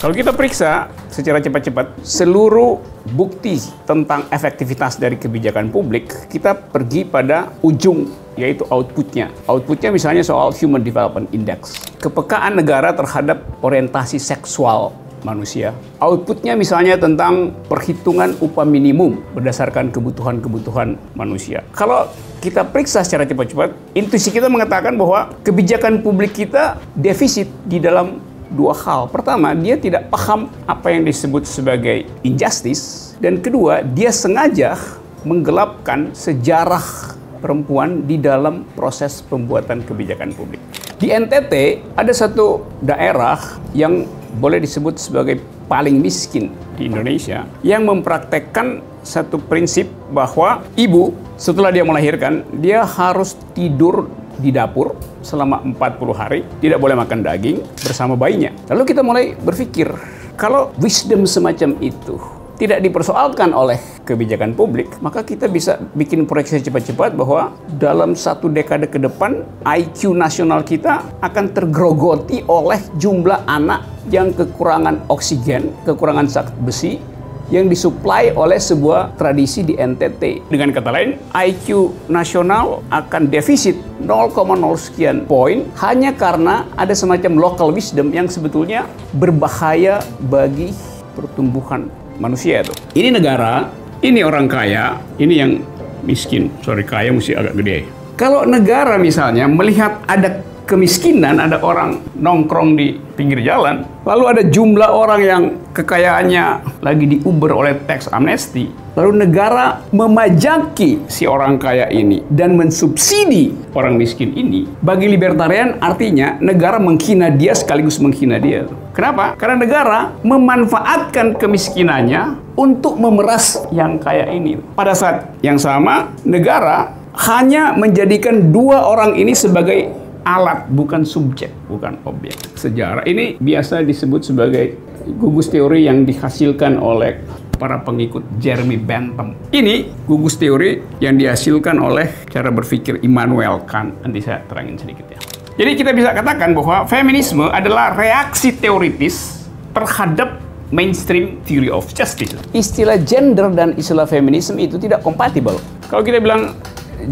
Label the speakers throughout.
Speaker 1: Kalau kita periksa secara cepat-cepat seluruh bukti tentang efektivitas dari kebijakan publik, kita pergi pada ujung, yaitu outputnya. Outputnya misalnya soal Human Development Index. Kepekaan negara terhadap orientasi seksual manusia. Outputnya misalnya tentang perhitungan upah minimum berdasarkan kebutuhan-kebutuhan manusia. Kalau kita periksa secara cepat-cepat, intuisi kita mengatakan bahwa kebijakan publik kita defisit di dalam dua hal. Pertama, dia tidak paham apa yang disebut sebagai injustice. Dan kedua, dia sengaja menggelapkan sejarah perempuan di dalam proses pembuatan kebijakan publik. Di NTT ada satu daerah yang boleh disebut sebagai paling miskin di Indonesia yang mempraktekkan satu prinsip bahwa ibu setelah dia melahirkan, dia harus tidur di dapur selama 40 hari, tidak boleh makan daging bersama bayinya. Lalu kita mulai berpikir, kalau wisdom semacam itu tidak dipersoalkan oleh kebijakan publik, maka kita bisa bikin proyeksi cepat-cepat bahwa dalam satu dekade ke depan, IQ nasional kita akan tergerogoti oleh jumlah anak yang kekurangan oksigen, kekurangan zat besi, yang disuplai oleh sebuah tradisi di NTT. Dengan kata lain, IQ nasional akan defisit 0,0 sekian poin hanya karena ada semacam local wisdom yang sebetulnya berbahaya bagi pertumbuhan manusia itu. Ini negara, ini orang kaya, ini yang miskin. Sorry, kaya mesti agak gede. Kalau negara misalnya melihat ada kemiskinan, ada orang nongkrong di pinggir jalan, lalu ada jumlah orang yang kekayaannya lagi diuber oleh tax amnesty, lalu negara memajaki si orang kaya ini dan mensubsidi orang miskin ini, bagi libertarian artinya negara menghina dia sekaligus menghina dia. Kenapa? Karena negara memanfaatkan kemiskinannya untuk memeras yang kaya ini. Pada saat yang sama, negara hanya menjadikan dua orang ini sebagai alat, bukan subjek, bukan objek. Sejarah ini biasa disebut sebagai gugus teori yang dihasilkan oleh para pengikut Jeremy Bentham. Ini gugus teori yang dihasilkan oleh cara berpikir Immanuel Kant. Nanti saya terangin sedikit ya. Jadi kita bisa katakan bahwa feminisme adalah reaksi teoritis terhadap mainstream theory of justice. Istilah gender dan istilah feminisme itu tidak kompatibel. Kalau kita bilang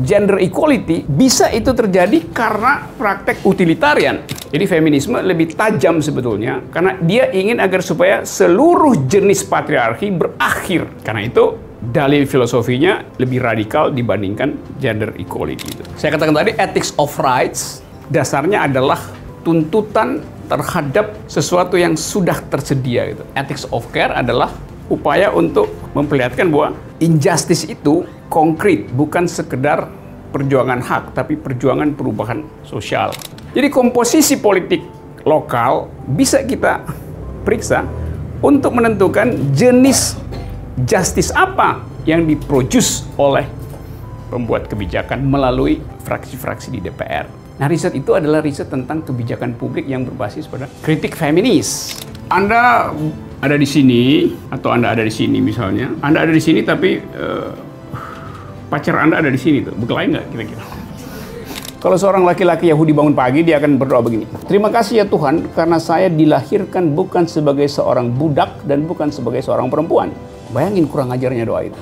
Speaker 1: gender equality, bisa itu terjadi karena praktek utilitarian. Jadi feminisme lebih tajam sebetulnya, karena dia ingin agar supaya seluruh jenis patriarki berakhir. Karena itu, dalil filosofinya lebih radikal dibandingkan gender equality itu. Saya katakan tadi, ethics of rights, dasarnya adalah tuntutan terhadap sesuatu yang sudah tersedia. Gitu. Ethics of care adalah upaya untuk memperlihatkan bahwa injustice itu konkret, bukan sekedar perjuangan hak, tapi perjuangan perubahan sosial. Jadi komposisi politik lokal bisa kita periksa untuk menentukan jenis justice apa yang diproduce oleh pembuat kebijakan melalui fraksi-fraksi di DPR. Nah, riset itu adalah riset tentang kebijakan publik yang berbasis pada kritik feminis. Anda ada di sini, atau Anda ada di sini misalnya. Anda ada di sini tapi pacar Anda ada di sini tuh. Berkelahi nggak kira-kira? Kalau seorang laki-laki Yahudi bangun pagi, dia akan berdoa begini. Terima kasih ya Tuhan, karena saya dilahirkan bukan sebagai seorang budak dan bukan sebagai seorang perempuan. Bayangin kurang ajarnya doa itu.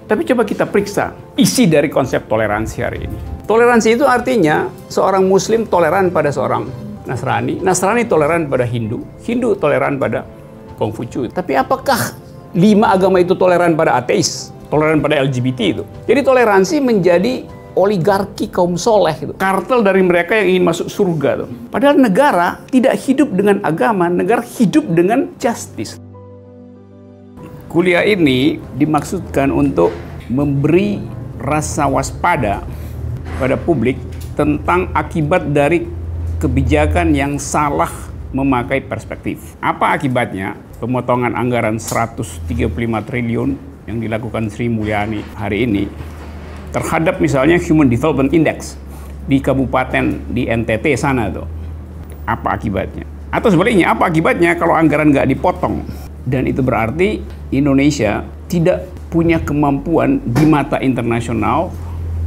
Speaker 1: Tapi coba kita periksa isi dari konsep toleransi hari ini. Toleransi itu artinya seorang Muslim toleran pada seorang Nasrani, Nasrani toleran pada Hindu, Hindu toleran pada Konghucu. Tapi apakah 5 agama itu toleran pada ateis, toleran pada LGBT itu? Jadi toleransi menjadi oligarki kaum soleh itu. Kartel dari mereka yang ingin masuk surga tuh. Padahal negara tidak hidup dengan agama, negara hidup dengan justice. Kuliah ini dimaksudkan untuk memberi rasa waspada pada publik tentang akibat dari kebijakan yang salah memakai perspektif. Apa akibatnya? Pemotongan anggaran 135 triliun yang dilakukan Sri Mulyani hari ini terhadap misalnya Human Development Index di kabupaten di NTT sana tuh. Apa akibatnya? Atau sebaliknya, apa akibatnya kalau anggaran nggak dipotong? Dan itu berarti Indonesia tidak punya kemampuan di mata internasional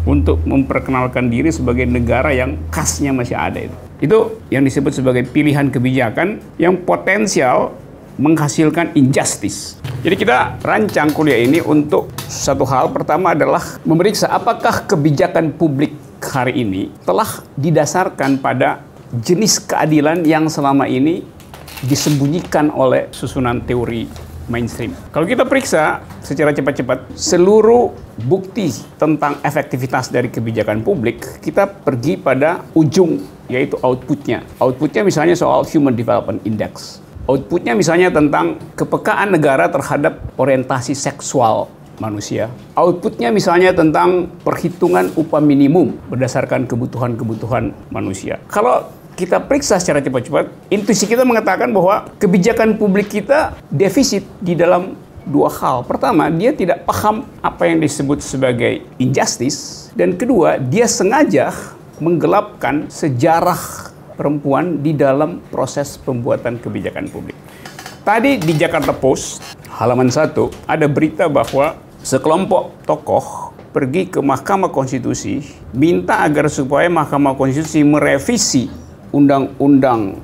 Speaker 1: untuk memperkenalkan diri sebagai negara yang khasnya masih ada itu. Itu yang disebut sebagai pilihan kebijakan yang potensial menghasilkan injustice. Jadi kita rancang kuliah ini untuk satu hal. Pertama adalah memeriksa apakah kebijakan publik hari ini telah didasarkan pada jenis keadilan yang selama ini disembunyikan oleh susunan teori mainstream. Kalau kita periksa secara cepat-cepat seluruh bukti tentang efektivitas dari kebijakan publik, kita pergi pada ujung, yaitu outputnya. Outputnya misalnya soal Human Development Index. Outputnya misalnya tentang kepekaan negara terhadap orientasi seksual manusia. Outputnya misalnya tentang perhitungan upah minimum berdasarkan kebutuhan-kebutuhan manusia. Kalau kita periksa secara cepat-cepat, intuisi kita mengatakan bahwa kebijakan publik kita defisit di dalam dua hal. Pertama, dia tidak paham apa yang disebut sebagai injustice. Dan kedua, dia sengaja menggelapkan sejarah perempuan di dalam proses pembuatan kebijakan publik. Tadi di Jakarta Post, halaman 1, ada berita bahwa sekelompok tokoh pergi ke Mahkamah Konstitusi, minta agar supaya Mahkamah Konstitusi merevisi undang-undang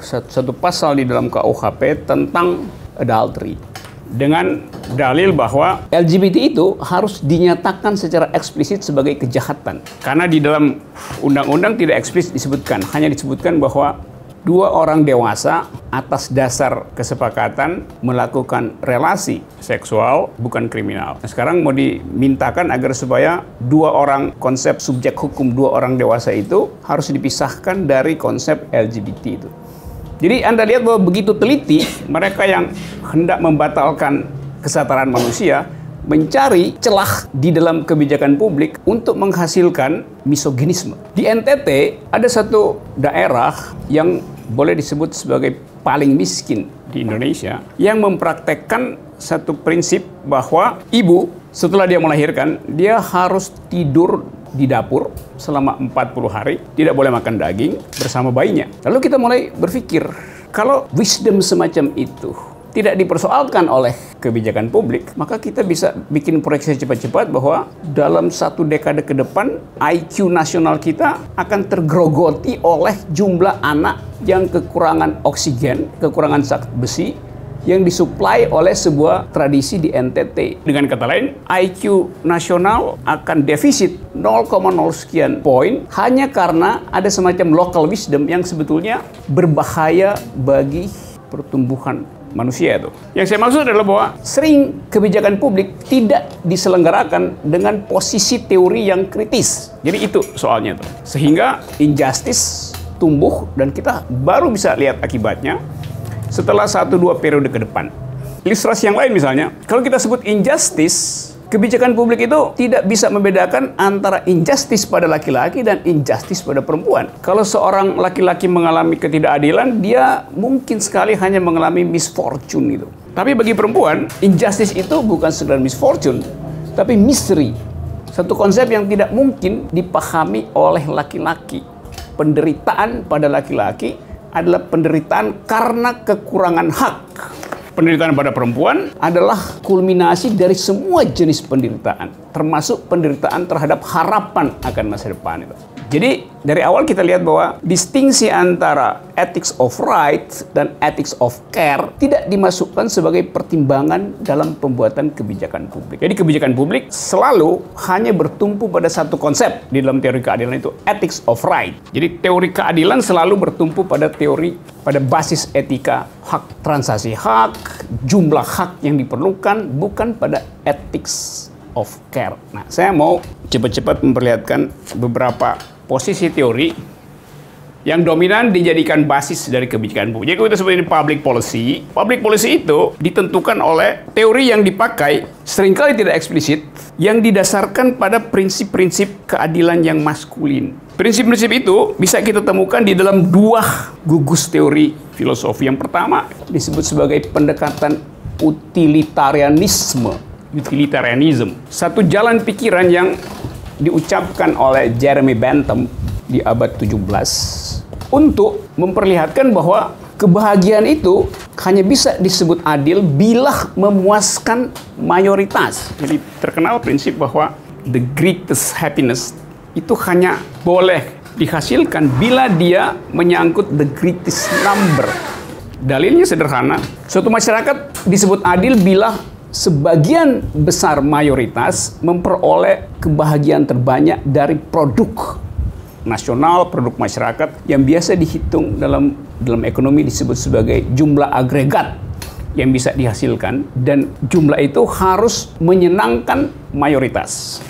Speaker 1: satu pasal di dalam KUHP tentang adultery dengan dalil bahwa LGBT itu harus dinyatakan secara eksplisit sebagai kejahatan. Karena di dalam undang-undang tidak eksplisit disebutkan, hanya disebutkan bahwa dua orang dewasa atas dasar kesepakatan melakukan relasi seksual bukan kriminal. Nah, sekarang mau dimintakan agar supaya dua orang, konsep subjek hukum dua orang dewasa itu harus dipisahkan dari konsep LGBT itu. Jadi Anda lihat bahwa begitu teliti mereka yang hendak membatalkan kesetaraan manusia mencari celah di dalam kebijakan publik untuk menghasilkan misoginisme. Di NTT ada satu daerah yang boleh disebut sebagai paling miskin di Indonesia yang mempraktekkan satu prinsip bahwa ibu setelah dia melahirkan dia harus tidur di dapur selama 40 hari, tidak boleh makan daging bersama bayinya. Lalu kita mulai berpikir, kalau wisdom semacam itu tidak dipersoalkan oleh kebijakan publik, maka kita bisa bikin proyeksi cepat-cepat bahwa dalam satu dekade ke depan IQ nasional kita akan tergerogoti oleh jumlah anak yang kekurangan oksigen, kekurangan zat besi yang disuplai oleh sebuah tradisi di NTT. Dengan kata lain, IQ nasional akan defisit 0,0 sekian poin hanya karena ada semacam local wisdom yang sebetulnya berbahaya bagi pertumbuhan manusia itu. Yang saya maksud adalah bahwa sering kebijakan publik tidak diselenggarakan dengan posisi teori yang kritis. Jadi itu soalnya tuh. Sehingga injustice tumbuh dan kita baru bisa lihat akibatnya setelah 1-2 periode ke depan. Ilustrasi yang lain misalnya, kalau kita sebut injustice, kebijakan publik itu tidak bisa membedakan antara injustice pada laki-laki dan injustice pada perempuan. Kalau seorang laki-laki mengalami ketidakadilan, dia mungkin sekali hanya mengalami misfortune itu. Tapi bagi perempuan, injustice itu bukan sekedar misfortune, tapi misery. Satu konsep yang tidak mungkin dipahami oleh laki-laki. Penderitaan pada laki-laki adalah penderitaan karena kekurangan hak. Penderitaan pada perempuan adalah kulminasi dari semua jenis penderitaan, termasuk penderitaan terhadap harapan akan masa depan itu. Jadi dari awal kita lihat bahwa distingsi antara ethics of right dan ethics of care tidak dimasukkan sebagai pertimbangan dalam pembuatan kebijakan publik. Jadi kebijakan publik selalu hanya bertumpu pada satu konsep di dalam teori keadilan itu, ethics of right. Jadi teori keadilan selalu bertumpu pada pada basis etika, hak transaksi hak, jumlah hak yang diperlukan, bukan pada ethics of care. Nah, saya mau cepat-cepat memperlihatkan beberapa posisi teori yang dominan dijadikan basis dari kebijakan publik. Jadi kita sebut ini public policy. Public policy itu ditentukan oleh teori yang dipakai seringkali tidak eksplisit, yang didasarkan pada prinsip-prinsip keadilan yang maskulin. Prinsip-prinsip itu bisa kita temukan di dalam dua gugus teori filosofi. Yang pertama disebut sebagai pendekatan utilitarianism. Satu jalan pikiran yang diucapkan oleh Jeremy Bentham di abad 17 untuk memperlihatkan bahwa kebahagiaan itu hanya bisa disebut adil bila memuaskan mayoritas. Jadi terkenal prinsip bahwa the greatest happiness itu hanya boleh dihasilkan bila dia menyangkut the greatest number. Dalilnya sederhana, suatu masyarakat disebut adil bila sebagian besar mayoritas memperoleh kebahagiaan terbanyak dari produk nasional, produk masyarakat yang biasa dihitung dalam ekonomi disebut sebagai jumlah agregat yang bisa dihasilkan, dan jumlah itu harus menyenangkan mayoritas.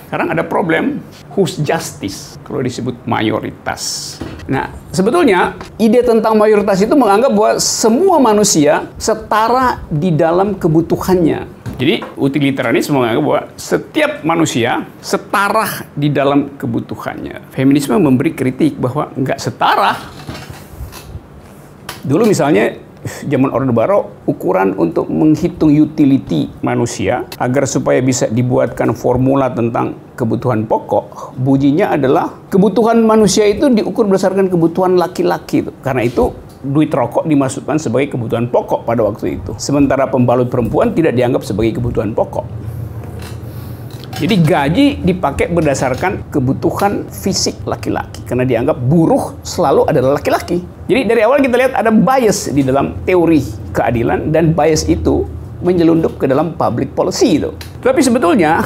Speaker 1: Sekarang ada problem, whose justice kalau disebut mayoritas. Nah, sebetulnya ide tentang mayoritas itu menganggap bahwa semua manusia setara di dalam kebutuhannya. Jadi utilitarianisme menganggap bahwa setiap manusia setara di dalam kebutuhannya. Feminisme memberi kritik bahwa nggak setara. Dulu misalnya zaman Orde Baru, ukuran untuk menghitung utility manusia agar supaya bisa dibuatkan formula tentang kebutuhan pokok, bunyinya adalah kebutuhan manusia itu diukur berdasarkan kebutuhan laki-laki. Karena itu duit rokok dimasukkan sebagai kebutuhan pokok pada waktu itu. Sementara pembalut perempuan tidak dianggap sebagai kebutuhan pokok. Jadi gaji dipakai berdasarkan kebutuhan fisik laki-laki. Karena dianggap buruh selalu adalah laki-laki. Jadi dari awal kita lihat ada bias di dalam teori keadilan, dan bias itu menyelundup ke dalam public policy itu. Tapi sebetulnya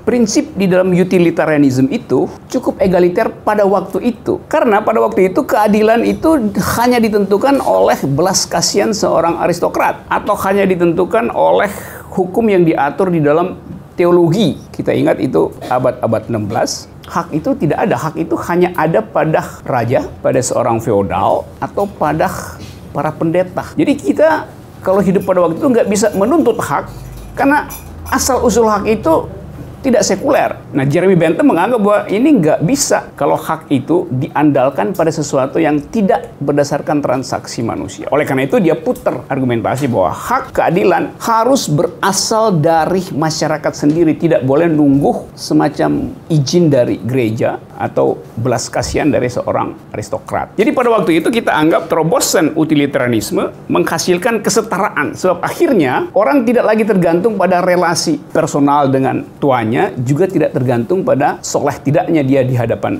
Speaker 1: prinsip di dalam utilitarianism itu cukup egaliter pada waktu itu. Karena pada waktu itu keadilan itu hanya ditentukan oleh belas kasihan seorang aristokrat, atau hanya ditentukan oleh hukum yang diatur di dalam teologi. Kita ingat itu abad-abad 16. Hak itu tidak ada. Hak itu hanya ada pada raja, pada seorang feodal, atau pada para pendeta. Jadi kita kalau hidup pada waktu itu nggak bisa menuntut hak, karena asal-usul hak itu tidak sekuler. Nah, Jeremy Bentham menganggap bahwa ini nggak bisa kalau hak itu diandalkan pada sesuatu yang tidak berdasarkan transaksi manusia. Oleh karena itu dia putar argumentasi bahwa hak keadilan harus berasal dari masyarakat sendiri, tidak boleh nunggu semacam izin dari gereja atau belas kasihan dari seorang aristokrat. Jadi pada waktu itu kita anggap terobosan utilitarianisme menghasilkan kesetaraan, sebab akhirnya orang tidak lagi tergantung pada relasi personal dengan tuannya, juga tidak tergantung pada soleh tidaknya dia di hadapan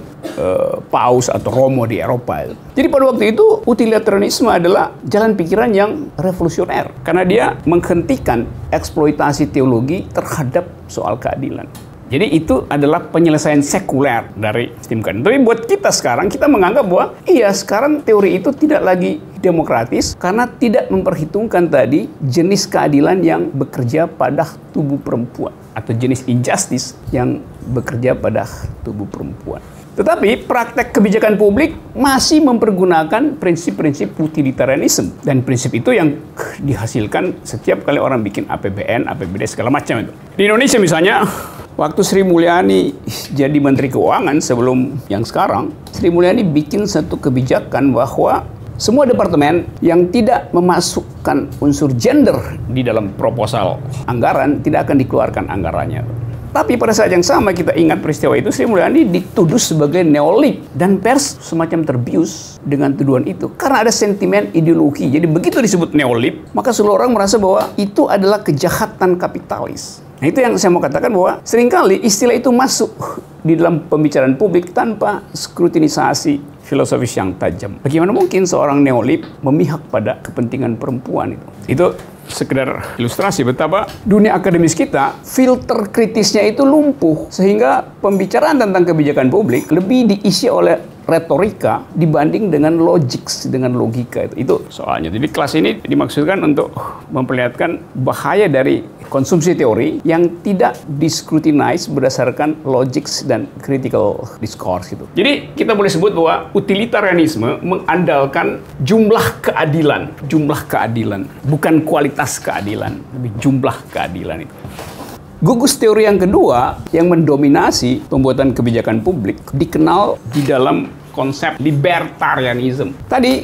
Speaker 1: paus atau romo di Eropa. Jadi pada waktu itu utilitarianisme adalah jalan pikiran yang revolusioner, karena dia menghentikan eksploitasi teologi terhadap soal keadilan. Jadi itu adalah penyelesaian sekuler dari sistem keadilan. Tapi buat kita sekarang, kita menganggap bahwa iya, sekarang teori itu tidak lagi demokratis karena tidak memperhitungkan tadi jenis keadilan yang bekerja pada tubuh perempuan, atau jenis injustice yang bekerja pada tubuh perempuan. Tetapi praktek kebijakan publik masih mempergunakan prinsip-prinsip utilitarianisme, dan prinsip itu yang dihasilkan setiap kali orang bikin APBN, APBD segala macam itu. Di Indonesia misalnya, waktu Sri Mulyani jadi Menteri Keuangan sebelum yang sekarang, Sri Mulyani bikin satu kebijakan bahwa semua departemen yang tidak memasukkan unsur gender di dalam proposal anggaran tidak akan dikeluarkan anggarannya. Tapi pada saat yang sama kita ingat peristiwa itu, Sri Mulyani dituduh sebagai neolib, dan pers semacam terbius dengan tuduhan itu karena ada sentimen ideologi. Jadi begitu disebut neolib, maka seluruh orang merasa bahwa itu adalah kejahatan kapitalis. Nah, itu yang saya mau katakan, bahwa seringkali istilah itu masuk di dalam pembicaraan publik tanpa skrutinisasi filosofis yang tajam. Bagaimana mungkin seorang neolib memihak pada kepentingan perempuan itu? Itu sekedar ilustrasi betapa dunia akademis kita filter kritisnya itu lumpuh, sehingga pembicaraan tentang kebijakan publik lebih diisi oleh retorika dibanding dengan logik, dengan logika. Itu soalnya. Jadi kelas ini dimaksudkan untuk memperlihatkan bahaya dari konsumsi teori yang tidak discrutinize berdasarkan logik dan critical discourse gitu. Jadi kita boleh sebut bahwa utilitarianisme mengandalkan jumlah keadilan, bukan kualitas keadilan, tapi jumlah keadilan itu. Gugus teori yang kedua yang mendominasi pembuatan kebijakan publik dikenal di dalam konsep libertarianism. Tadi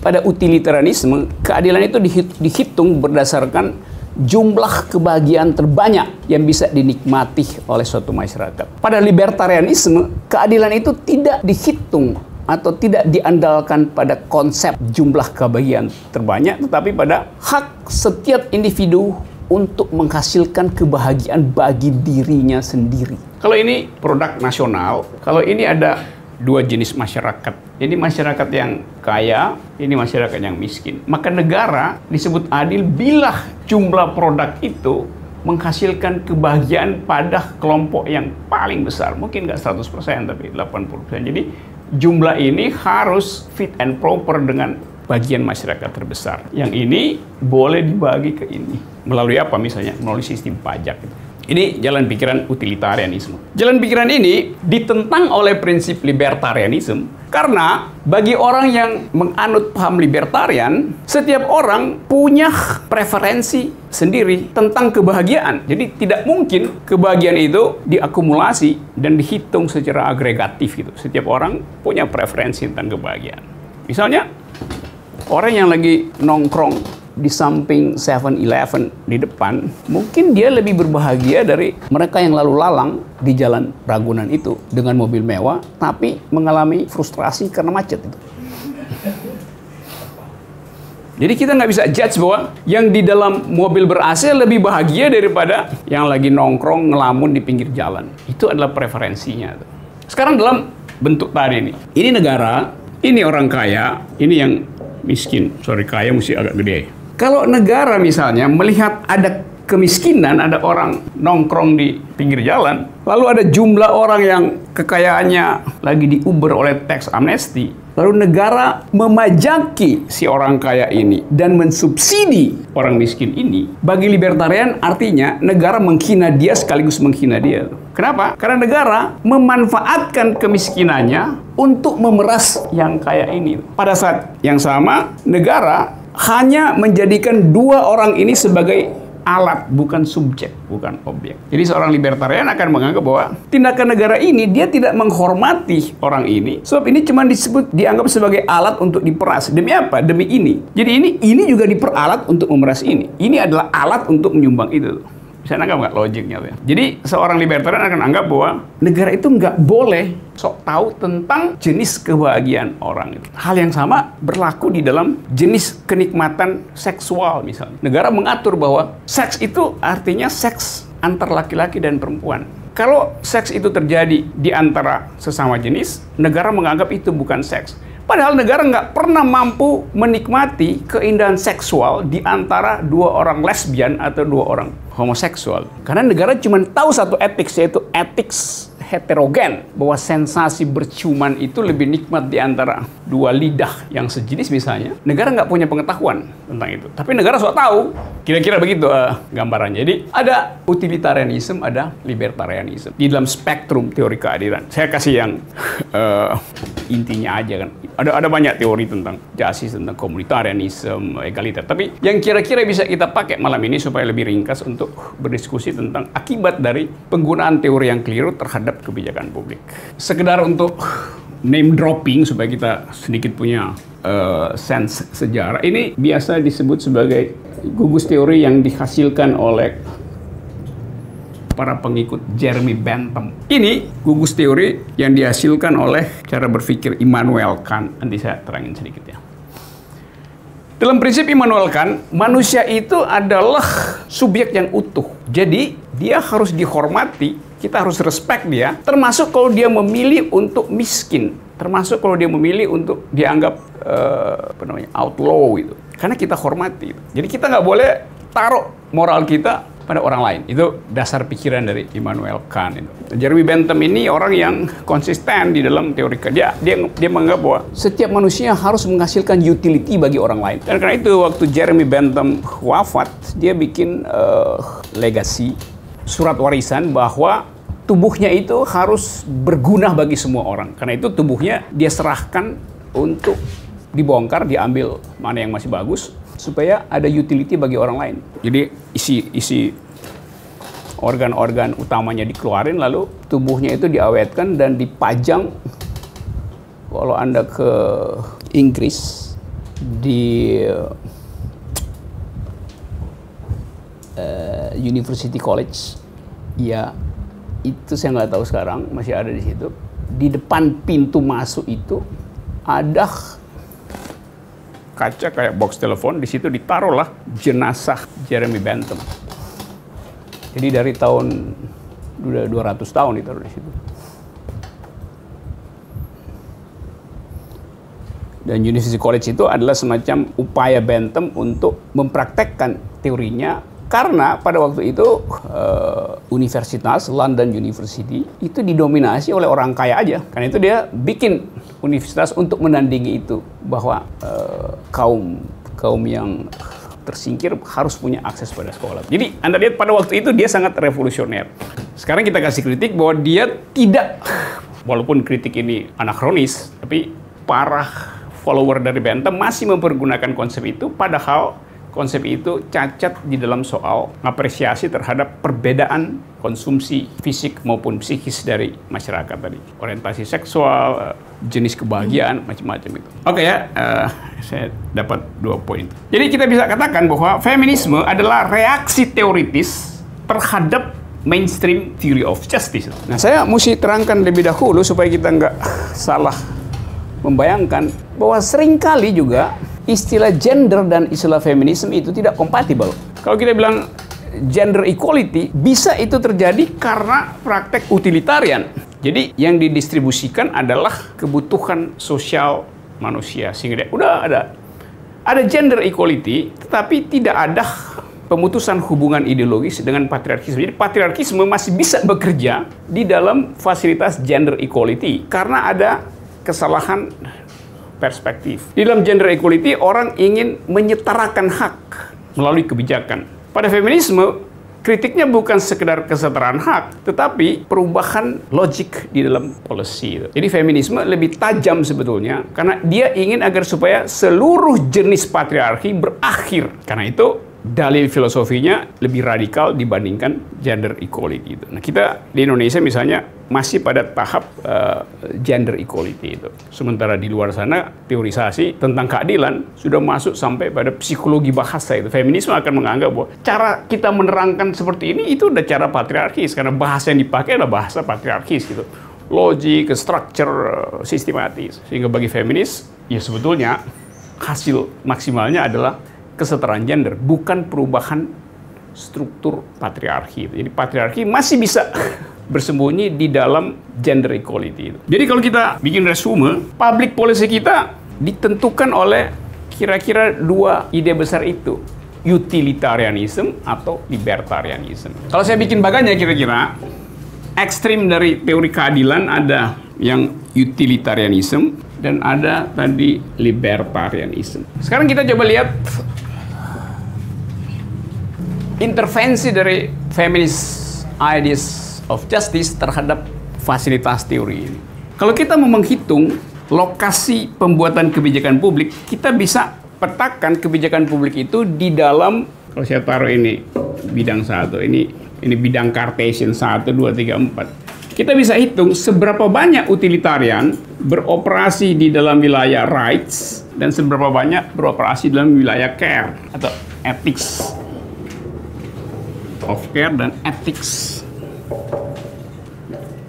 Speaker 1: pada utilitarianisme, keadilan itu dihitung berdasarkan jumlah kebahagiaan terbanyak yang bisa dinikmati oleh suatu masyarakat. Pada libertarianisme, keadilan itu tidak dihitung atau tidak diandalkan pada konsep jumlah kebahagiaan terbanyak, tetapi pada hak setiap individu untuk menghasilkan kebahagiaan bagi dirinya sendiri. Kalau ini produk nasional, kalau ini ada dua jenis masyarakat. Ini masyarakat yang kaya, ini masyarakat yang miskin. Maka negara disebut adil bila jumlah produk itu menghasilkan kebahagiaan pada kelompok yang paling besar. Mungkin nggak 100%, tapi 80%. Jadi jumlah ini harus fit and proper dengan bagian masyarakat terbesar. Yang ini boleh dibagi ke ini. Melalui apa misalnya? Melalui sistem pajak. Ini jalan pikiran utilitarianisme. Jalan pikiran ini ditentang oleh prinsip libertarianisme karena bagi orang yang menganut paham libertarian, setiap orang punya preferensi sendiri tentang kebahagiaan. Jadi tidak mungkin kebahagiaan itu diakumulasi dan dihitung secara agregatif gitu. Setiap orang punya preferensi tentang kebahagiaan. Misalnya orang yang lagi nongkrong di samping 7-Eleven di depan, mungkin dia lebih berbahagia dari mereka yang lalu lalang di jalan Ragunan itu dengan mobil mewah, tapi mengalami frustrasi karena macet itu. Jadi kita nggak bisa judge bahwa yang di dalam mobil ber-AC lebih bahagia daripada yang lagi nongkrong ngelamun di pinggir jalan. Itu adalah preferensinya. Sekarang dalam bentuk tadi ini negara, ini orang kaya, ini yang miskin. Sorry, kaya mesti agak gede. Kalau negara misalnya melihat ada kemiskinan, ada orang nongkrong di pinggir jalan, lalu ada jumlah orang yang kekayaannya lagi diuber oleh tax amnesty, lalu negara memajaki si orang kaya ini dan mensubsidi orang miskin ini, bagi libertarian artinya negara menghina dia sekaligus menghina dia. Kenapa? Karena negara memanfaatkan kemiskinannya untuk memeras yang kaya ini. Pada saat yang sama, negara hanya menjadikan dua orang ini sebagai alat, bukan subjek, bukan objek. Jadi seorang libertarian akan menganggap bahwa tindakan negara ini dia tidak menghormati orang ini, sebab ini cuma dianggap sebagai alat untuk diperas. Demi apa? Demi ini. Jadi ini juga diperalat untuk memeras ini. Ini adalah alat untuk menyumbang itu. Bisa nangkap nggak logiknya? Jadi seorang libertarian akan anggap bahwa negara itu nggak boleh sok tahu tentang jenis kebahagiaan orang itu. Hal yang sama berlaku di dalam jenis kenikmatan seksual misalnya. Negara mengatur bahwa seks itu artinya seks antar laki-laki dan perempuan. Kalau seks itu terjadi di antara sesama jenis, negara menganggap itu bukan seks. Padahal negara nggak pernah mampu menikmati keindahan seksual di antara dua orang lesbian atau dua orang homoseksual. Karena negara cuma tahu satu etik, yaitu etik heterogen, bahwa sensasi berciuman itu lebih nikmat di antara dua lidah yang sejenis misalnya. Negara nggak punya pengetahuan tentang itu. Tapi negara sok tahu. Kira-kira begitu gambarannya. Jadi ada utilitarianisme, ada libertarianisme. Di dalam spektrum teori keadilan. Saya kasih yang intinya aja kan. Ada banyak teori tentang justice, tentang komunitarianisme, egaliter. Tapi yang kira-kira bisa kita pakai malam ini supaya lebih ringkas untuk berdiskusi tentang akibat dari penggunaan teori yang keliru terhadap kebijakan publik. Sekedar untuk name dropping supaya kita sedikit punya sense sejarah. Ini biasa disebut sebagai gugus teori yang dihasilkan oleh para pengikut Jeremy Bentham. Ini gugus teori yang dihasilkan oleh cara berpikir Immanuel Kant. Nanti saya terangin sedikit ya. Dalam prinsip Immanuel Kant, manusia itu adalah subjek yang utuh. Jadi dia harus dihormati, kita harus respect dia, termasuk kalau dia memilih untuk miskin, termasuk kalau dia memilih untuk dianggap outlaw gitu. Karena kita hormati. Jadi kita nggak boleh taruh moral kita pada orang lain. Itu dasar pikiran dari Immanuel Kant. Jeremy Bentham ini orang yang konsisten di dalam teori dia menganggap bahwa setiap manusia harus menghasilkan utility bagi orang lain. Dan karena itu waktu Jeremy Bentham wafat, dia bikin legacy, surat warisan bahwa tubuhnya itu harus berguna bagi semua orang. Karena itu tubuhnya dia serahkan untuk dibongkar, diambil mana yang masih bagus, supaya ada utility bagi orang lain. Jadi isi organ-organ utamanya dikeluarin, lalu tubuhnya itu diawetkan dan dipajang. Kalau Anda ke Inggris, di University College, ya itu saya nggak tahu sekarang masih ada di situ. Di depan pintu masuk itu ada kaca kayak box telepon, di situ ditaruhlah jenazah Jeremy Bentham. Jadi dari tahun udah 200 tahun ditaruh di situ. Dan University College itu adalah semacam upaya Bentham untuk mempraktekkan teorinya, karena pada waktu itu Universitas London University itu didominasi oleh orang kaya aja. Karena itu dia bikin universitas untuk menandingi itu, bahwa kaum yang tersingkir harus punya akses pada sekolah. Jadi Anda lihat pada waktu itu dia sangat revolusioner. Sekarang kita kasih kritik bahwa dia tidak, walaupun kritik ini anakronis, tapi para follower dari Bentham masih mempergunakan konsep itu, padahal konsep itu cacat di dalam soal apresiasi terhadap perbedaan konsumsi fisik maupun psikis dari masyarakat tadi. Orientasi seksual, jenis kebahagiaan, macam-macam itu. Oke ya, saya dapat 2 poin. Jadi kita bisa katakan bahwa feminisme adalah reaksi teoritis terhadap mainstream theory of justice. Nah, saya mesti terangkan lebih dahulu supaya kita nggak salah membayangkan bahwa seringkali juga istilah gender dan istilah feminisme itu tidak kompatibel. Kalau kita bilang gender equality, bisa itu terjadi karena praktek utilitarian. Jadi yang didistribusikan adalah kebutuhan sosial manusia, sehingga dia udah ada gender equality, tetapi tidak ada pemutusan hubungan ideologis dengan patriarkisme. Jadi patriarkisme masih bisa bekerja di dalam fasilitas gender equality karena ada kesalahan perspektif. Di dalam gender equality, orang ingin menyetarakan hak melalui kebijakan. Pada feminisme, kritiknya bukan sekedar kesetaraan hak, tetapi perubahan logik di dalam policy. Jadi feminisme lebih tajam sebetulnya, karena dia ingin agar supaya seluruh jenis patriarki berakhir. Karena itu, dalil filosofinya lebih radikal dibandingkan gender equality itu. Nah, kita di Indonesia misalnya masih pada tahap gender equality itu. Sementara di luar sana teorisasi tentang keadilan sudah masuk sampai pada psikologi bahasa itu. Feminisme akan menganggap bahwa cara kita menerangkan seperti ini itu udah cara patriarkis, karena bahasa yang dipakai adalah bahasa patriarkis gitu. Logik, structure, sistematis. Sehingga bagi feminis, ya sebetulnya hasil maksimalnya adalah kesetaraan gender, bukan perubahan struktur patriarki. Jadi patriarki masih bisa bersembunyi di dalam gender equality. Jadi kalau kita bikin resume, public policy kita ditentukan oleh kira-kira 2 ide besar itu, utilitarianism atau libertarianism. Kalau saya bikin baganya kira-kira, ekstrim dari teori keadilan ada yang utilitarianism dan ada tadi libertarianism. Sekarang kita coba lihat intervensi dari feminist ideas of justice terhadap fasilitas teori ini. Kalau kita mau menghitung lokasi pembuatan kebijakan publik, kita bisa petakan kebijakan publik itu di dalam, kalau saya taruh ini bidang 1, ini bidang Cartesian 1, 2, 3, 4. Kita bisa hitung seberapa banyak utilitarian beroperasi di dalam wilayah rights dan seberapa banyak beroperasi dalam wilayah care atau ethics of care dan ethics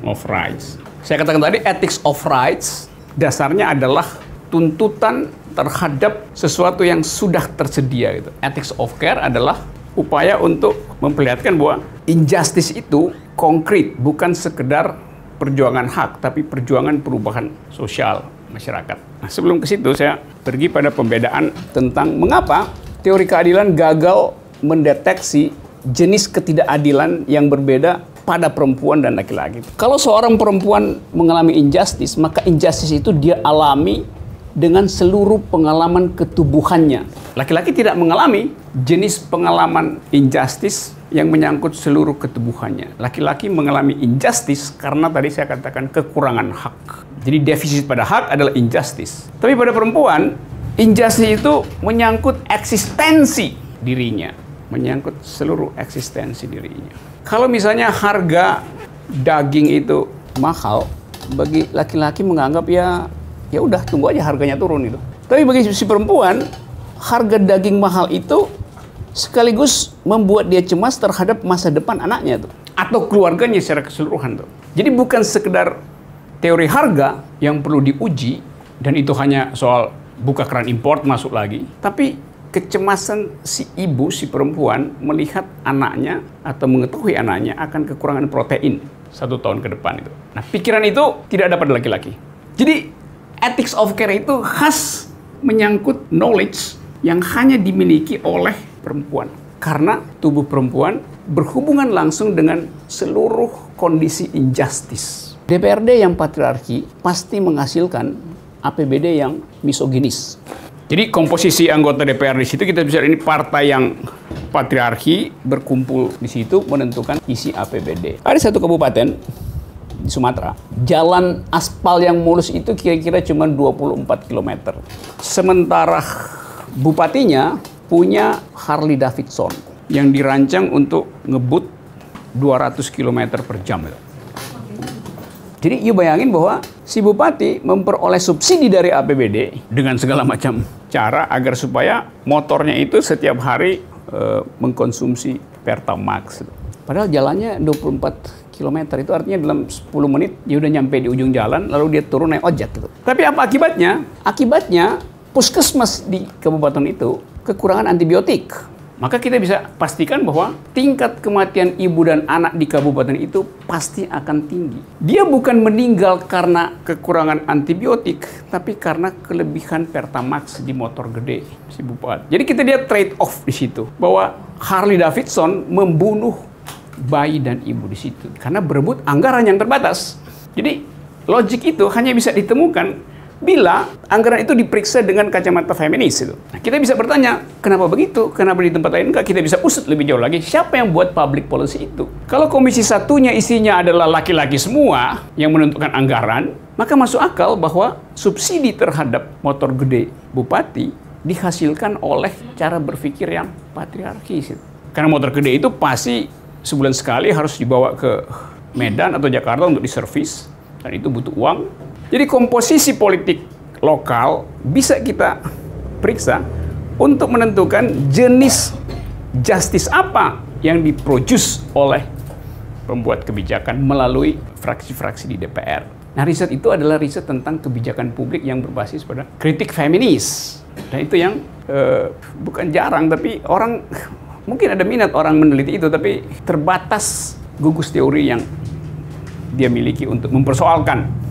Speaker 1: of rights. Saya katakan tadi ethics of rights dasarnya adalah tuntutan terhadap sesuatu yang sudah tersedia gitu. Ethics of care adalah upaya untuk memperlihatkan bahwa injustice itu konkret, bukan sekedar perjuangan hak, tapi perjuangan perubahan sosial masyarakat. Nah, sebelum ke situ saya pergi pada pembedaan tentang mengapa teori keadilan gagal mendeteksi jenis ketidakadilan yang berbeda pada perempuan dan laki-laki. Kalau seorang perempuan mengalami injustice, maka injustice itu dia alami dengan seluruh pengalaman ketubuhannya. Laki-laki tidak mengalami jenis pengalaman injustice yang menyangkut seluruh ketubuhannya. Laki-laki mengalami injustice karena tadi saya katakan kekurangan hak. Jadi defisit pada hak adalah injustice. Tapi pada perempuan, injustice itu menyangkut eksistensi dirinya, menyangkut seluruh eksistensi dirinya. Kalau misalnya harga daging itu mahal, bagi laki-laki menganggap ya udah tunggu aja harganya turun itu. Tapi bagi si perempuan, harga daging mahal itu sekaligus membuat dia cemas terhadap masa depan anaknya tuh, atau keluarganya secara keseluruhan tuh. Jadi bukan sekedar teori harga yang perlu diuji, dan itu hanya soal buka keran import masuk lagi, tapi kecemasan si ibu, si perempuan melihat anaknya atau mengetahui anaknya akan kekurangan protein 1 tahun ke depan itu. Nah, pikiran itu tidak ada pada laki-laki. Jadi ethics of care itu khas menyangkut knowledge yang hanya dimiliki oleh perempuan. Karena tubuh perempuan berhubungan langsung dengan seluruh kondisi injustice. DPRD yang patriarki pasti menghasilkan APBD yang misoginis. Jadi komposisi anggota DPR di situ kita bisa ini partai yang patriarki berkumpul di situ menentukan isi APBD. Ada satu kabupaten di Sumatera, jalan aspal yang mulus itu kira-kira cuma 24 km. Sementara bupatinya punya Harley Davidson yang dirancang untuk ngebut 200 km per jam. Jadi you bayangin bahwa si bupati memperoleh subsidi dari APBD dengan segala macam cara agar supaya motornya itu setiap hari mengkonsumsi Pertamax. Padahal jalannya 24 km, itu artinya dalam 10 menit dia udah nyampe di ujung jalan, lalu dia turun naik ojek gitu. Tapi apa akibatnya? Akibatnya puskesmas di kabupaten itu kekurangan antibiotik. Maka kita bisa pastikan bahwa tingkat kematian ibu dan anak di kabupaten itu pasti akan tinggi. Dia bukan meninggal karena kekurangan antibiotik, tapi karena kelebihan Pertamax di motor gede si bupati. Jadi kita lihat trade off di situ, bahwa Harley Davidson membunuh bayi dan ibu di situ karena berebut anggaran yang terbatas. Jadi logik itu hanya bisa ditemukan bila anggaran itu diperiksa dengan kacamata feminis itu. Nah, kita bisa bertanya, kenapa begitu? Kenapa di tempat lain enggak? Kita bisa usut lebih jauh lagi, siapa yang buat public policy itu? Kalau komisi satunya isinya adalah laki-laki semua yang menentukan anggaran, maka masuk akal bahwa subsidi terhadap motor gede bupati dihasilkan oleh cara berpikir yang patriarkis. Karena motor gede itu pasti sebulan sekali harus dibawa ke Medan atau Jakarta untuk diservis, dan itu butuh uang. Jadi komposisi politik lokal bisa kita periksa untuk menentukan jenis justice apa yang diproduce oleh pembuat kebijakan melalui fraksi-fraksi di DPR. Nah, riset itu adalah riset tentang kebijakan publik yang berbasis pada kritik feminis. Dan itu yang bukan jarang, tapi orang mungkin ada minat orang meneliti itu, tapi terbatas gugus teori yang dia miliki untuk mempersoalkan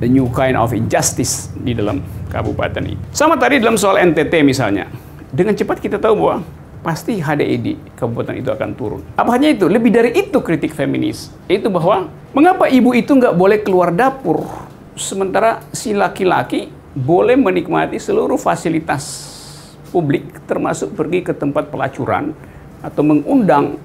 Speaker 1: the new kind of injustice di dalam kabupaten ini. Sama tadi dalam soal NTT misalnya, dengan cepat kita tahu bahwa pasti HDI di kabupaten itu akan turun. Apa hanya itu? Lebih dari itu kritik feminis, yaitu bahwa mengapa ibu itu nggak boleh keluar dapur, sementara si laki-laki boleh menikmati seluruh fasilitas publik, termasuk pergi ke tempat pelacuran atau mengundang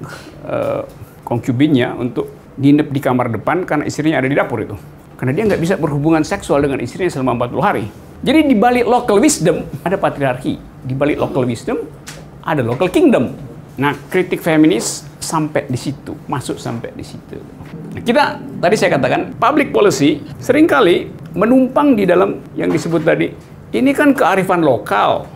Speaker 1: konkubinnya untuk nginep di kamar depan karena istrinya ada di dapur itu. Karena dia nggak bisa berhubungan seksual dengan istrinya selama 40 hari. Jadi di balik local wisdom ada patriarki. Di balik local wisdom ada local kingdom. Nah, kritik feminis sampai di situ, masuk sampai di situ. Nah, kita, tadi saya katakan, public policy seringkali menumpang di dalam yang disebut tadi. Ini kan kearifan lokal.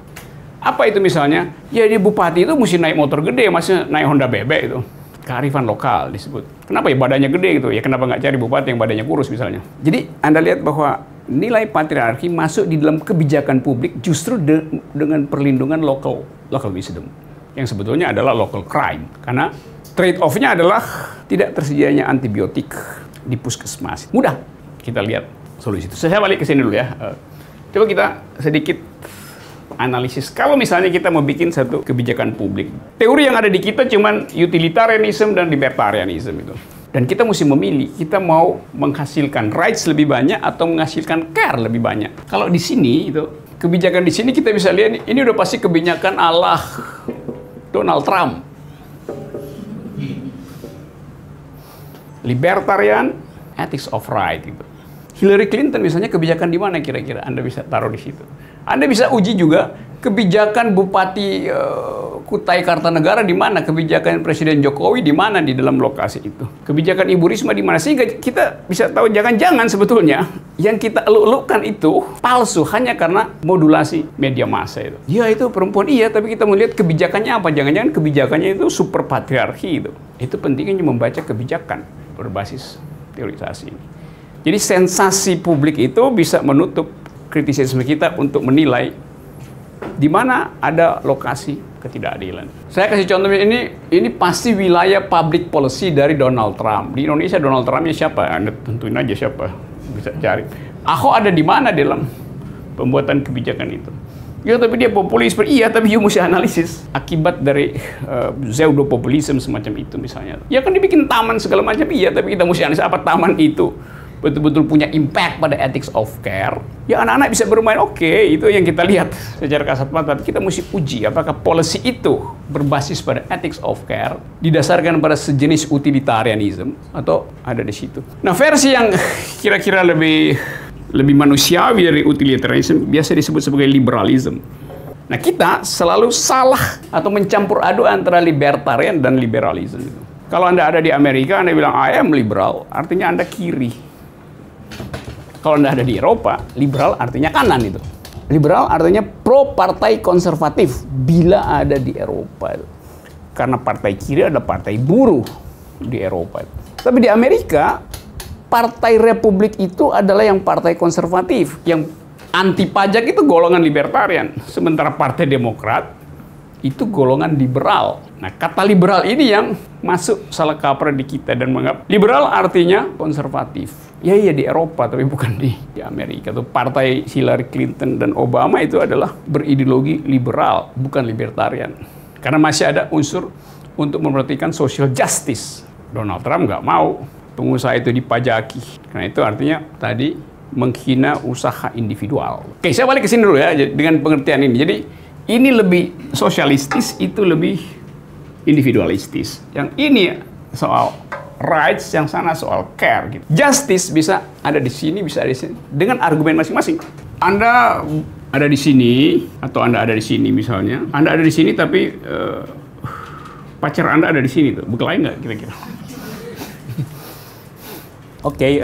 Speaker 1: Apa itu misalnya? Ya di bupati itu mesti naik motor gede, masih naik Honda bebek itu. Kearifan lokal disebut. Kenapa ya badannya gede gitu? Ya kenapa nggak cari bupati yang badannya kurus misalnya? Jadi Anda lihat bahwa nilai patriarki masuk di dalam kebijakan publik justru dengan perlindungan local wisdom. Yang sebetulnya adalah local crime. Karena trade off-nya adalah tidak tersedianya antibiotik di puskesmas. Mudah kita lihat solusi itu. Saya balik ke sini dulu ya. Coba kita sedikit analisis. Kalau misalnya kita mau bikin satu kebijakan publik, teori yang ada di kita cuman utilitarianism dan libertarianism itu. Dan kita mesti memilih, kita mau menghasilkan rights lebih banyak atau menghasilkan care lebih banyak. Kalau di sini itu, kebijakan di sini kita bisa lihat ini udah pasti kebijakan ala Donald Trump. Libertarian, ethics of right gitu. Hillary Clinton misalnya kebijakan di mana kira-kira Anda bisa taruh di situ. Anda bisa uji juga kebijakan Bupati Kutai Kartanegara di mana, kebijakan Presiden Jokowi di mana di dalam lokasi itu. Kebijakan Ibu Risma di mana, sehingga kita bisa tahu jangan-jangan sebetulnya yang kita eluk-elukkan itu palsu hanya karena modulasi media massa itu. Ya itu perempuan iya, tapi kita melihat kebijakannya apa? Jangan-jangan kebijakannya itu super patriarki itu. Itu pentingnya membaca kebijakan berbasis teorisasi ini. Jadi sensasi publik itu bisa menutup kritisisme kita untuk menilai di mana ada lokasi ketidakadilan. Saya kasih contoh ini pasti wilayah public policy dari Donald Trump. Di Indonesia Donald Trumpnya siapa? Anda tentuin aja siapa, bisa cari. Ahok ada di mana dalam pembuatan kebijakan itu. Ya tapi dia populis, iya tapi you mesti analisis akibat dari pseudo populisme semacam itu misalnya. Ya kan dibikin taman segala macam, iya tapi kita mesti analisis apa taman itu betul-betul punya impact pada ethics of care. Ya anak-anak bisa bermain, oke, itu yang kita lihat secara kasat mata. Tapi kita mesti uji apakah policy itu berbasis pada ethics of care, didasarkan pada sejenis utilitarianism atau ada di situ. Nah versi yang kira-kira lebih manusiawi dari utilitarianism biasa disebut sebagai liberalism. Nah kita selalu salah atau mencampur aduk antara libertarian dan liberalism. Kalau Anda ada di Amerika, Anda bilang I am liberal, artinya Anda kiri. Kalau Anda ada di Eropa, liberal artinya kanan itu. Liberal artinya pro partai konservatif bila ada di Eropa. Karena partai kiri adalah partai buruh di Eropa. Tapi di Amerika, partai Republik itu adalah yang partai konservatif. Yang anti pajak itu golongan libertarian. Sementara Partai Demokrat itu golongan liberal. Nah, kata liberal ini yang masuk salah kaprah di kita dan menganggap liberal artinya konservatif. Ya iya di Eropa, tapi bukan di Amerika. Tuh partai Hillary Clinton dan Obama itu adalah berideologi liberal, bukan libertarian. Karena masih ada unsur untuk memperhatikan social justice. Donald Trump nggak mau pengusaha itu dipajaki. Karena itu artinya tadi menghina usaha individual. Oke, saya balik ke sini dulu ya dengan pengertian ini. Jadi ini lebih sosialistis, itu lebih individualistis. Yang ini soal rights, yang sana soal care. Gitu. Justice bisa ada di sini, bisa ada di sini. Dengan argumen masing-masing. Anda ada di sini, atau Anda ada di sini misalnya. Anda ada di sini tapi pacar Anda ada di sini. Tuh. Berkelahi nggak kira-kira? Oke,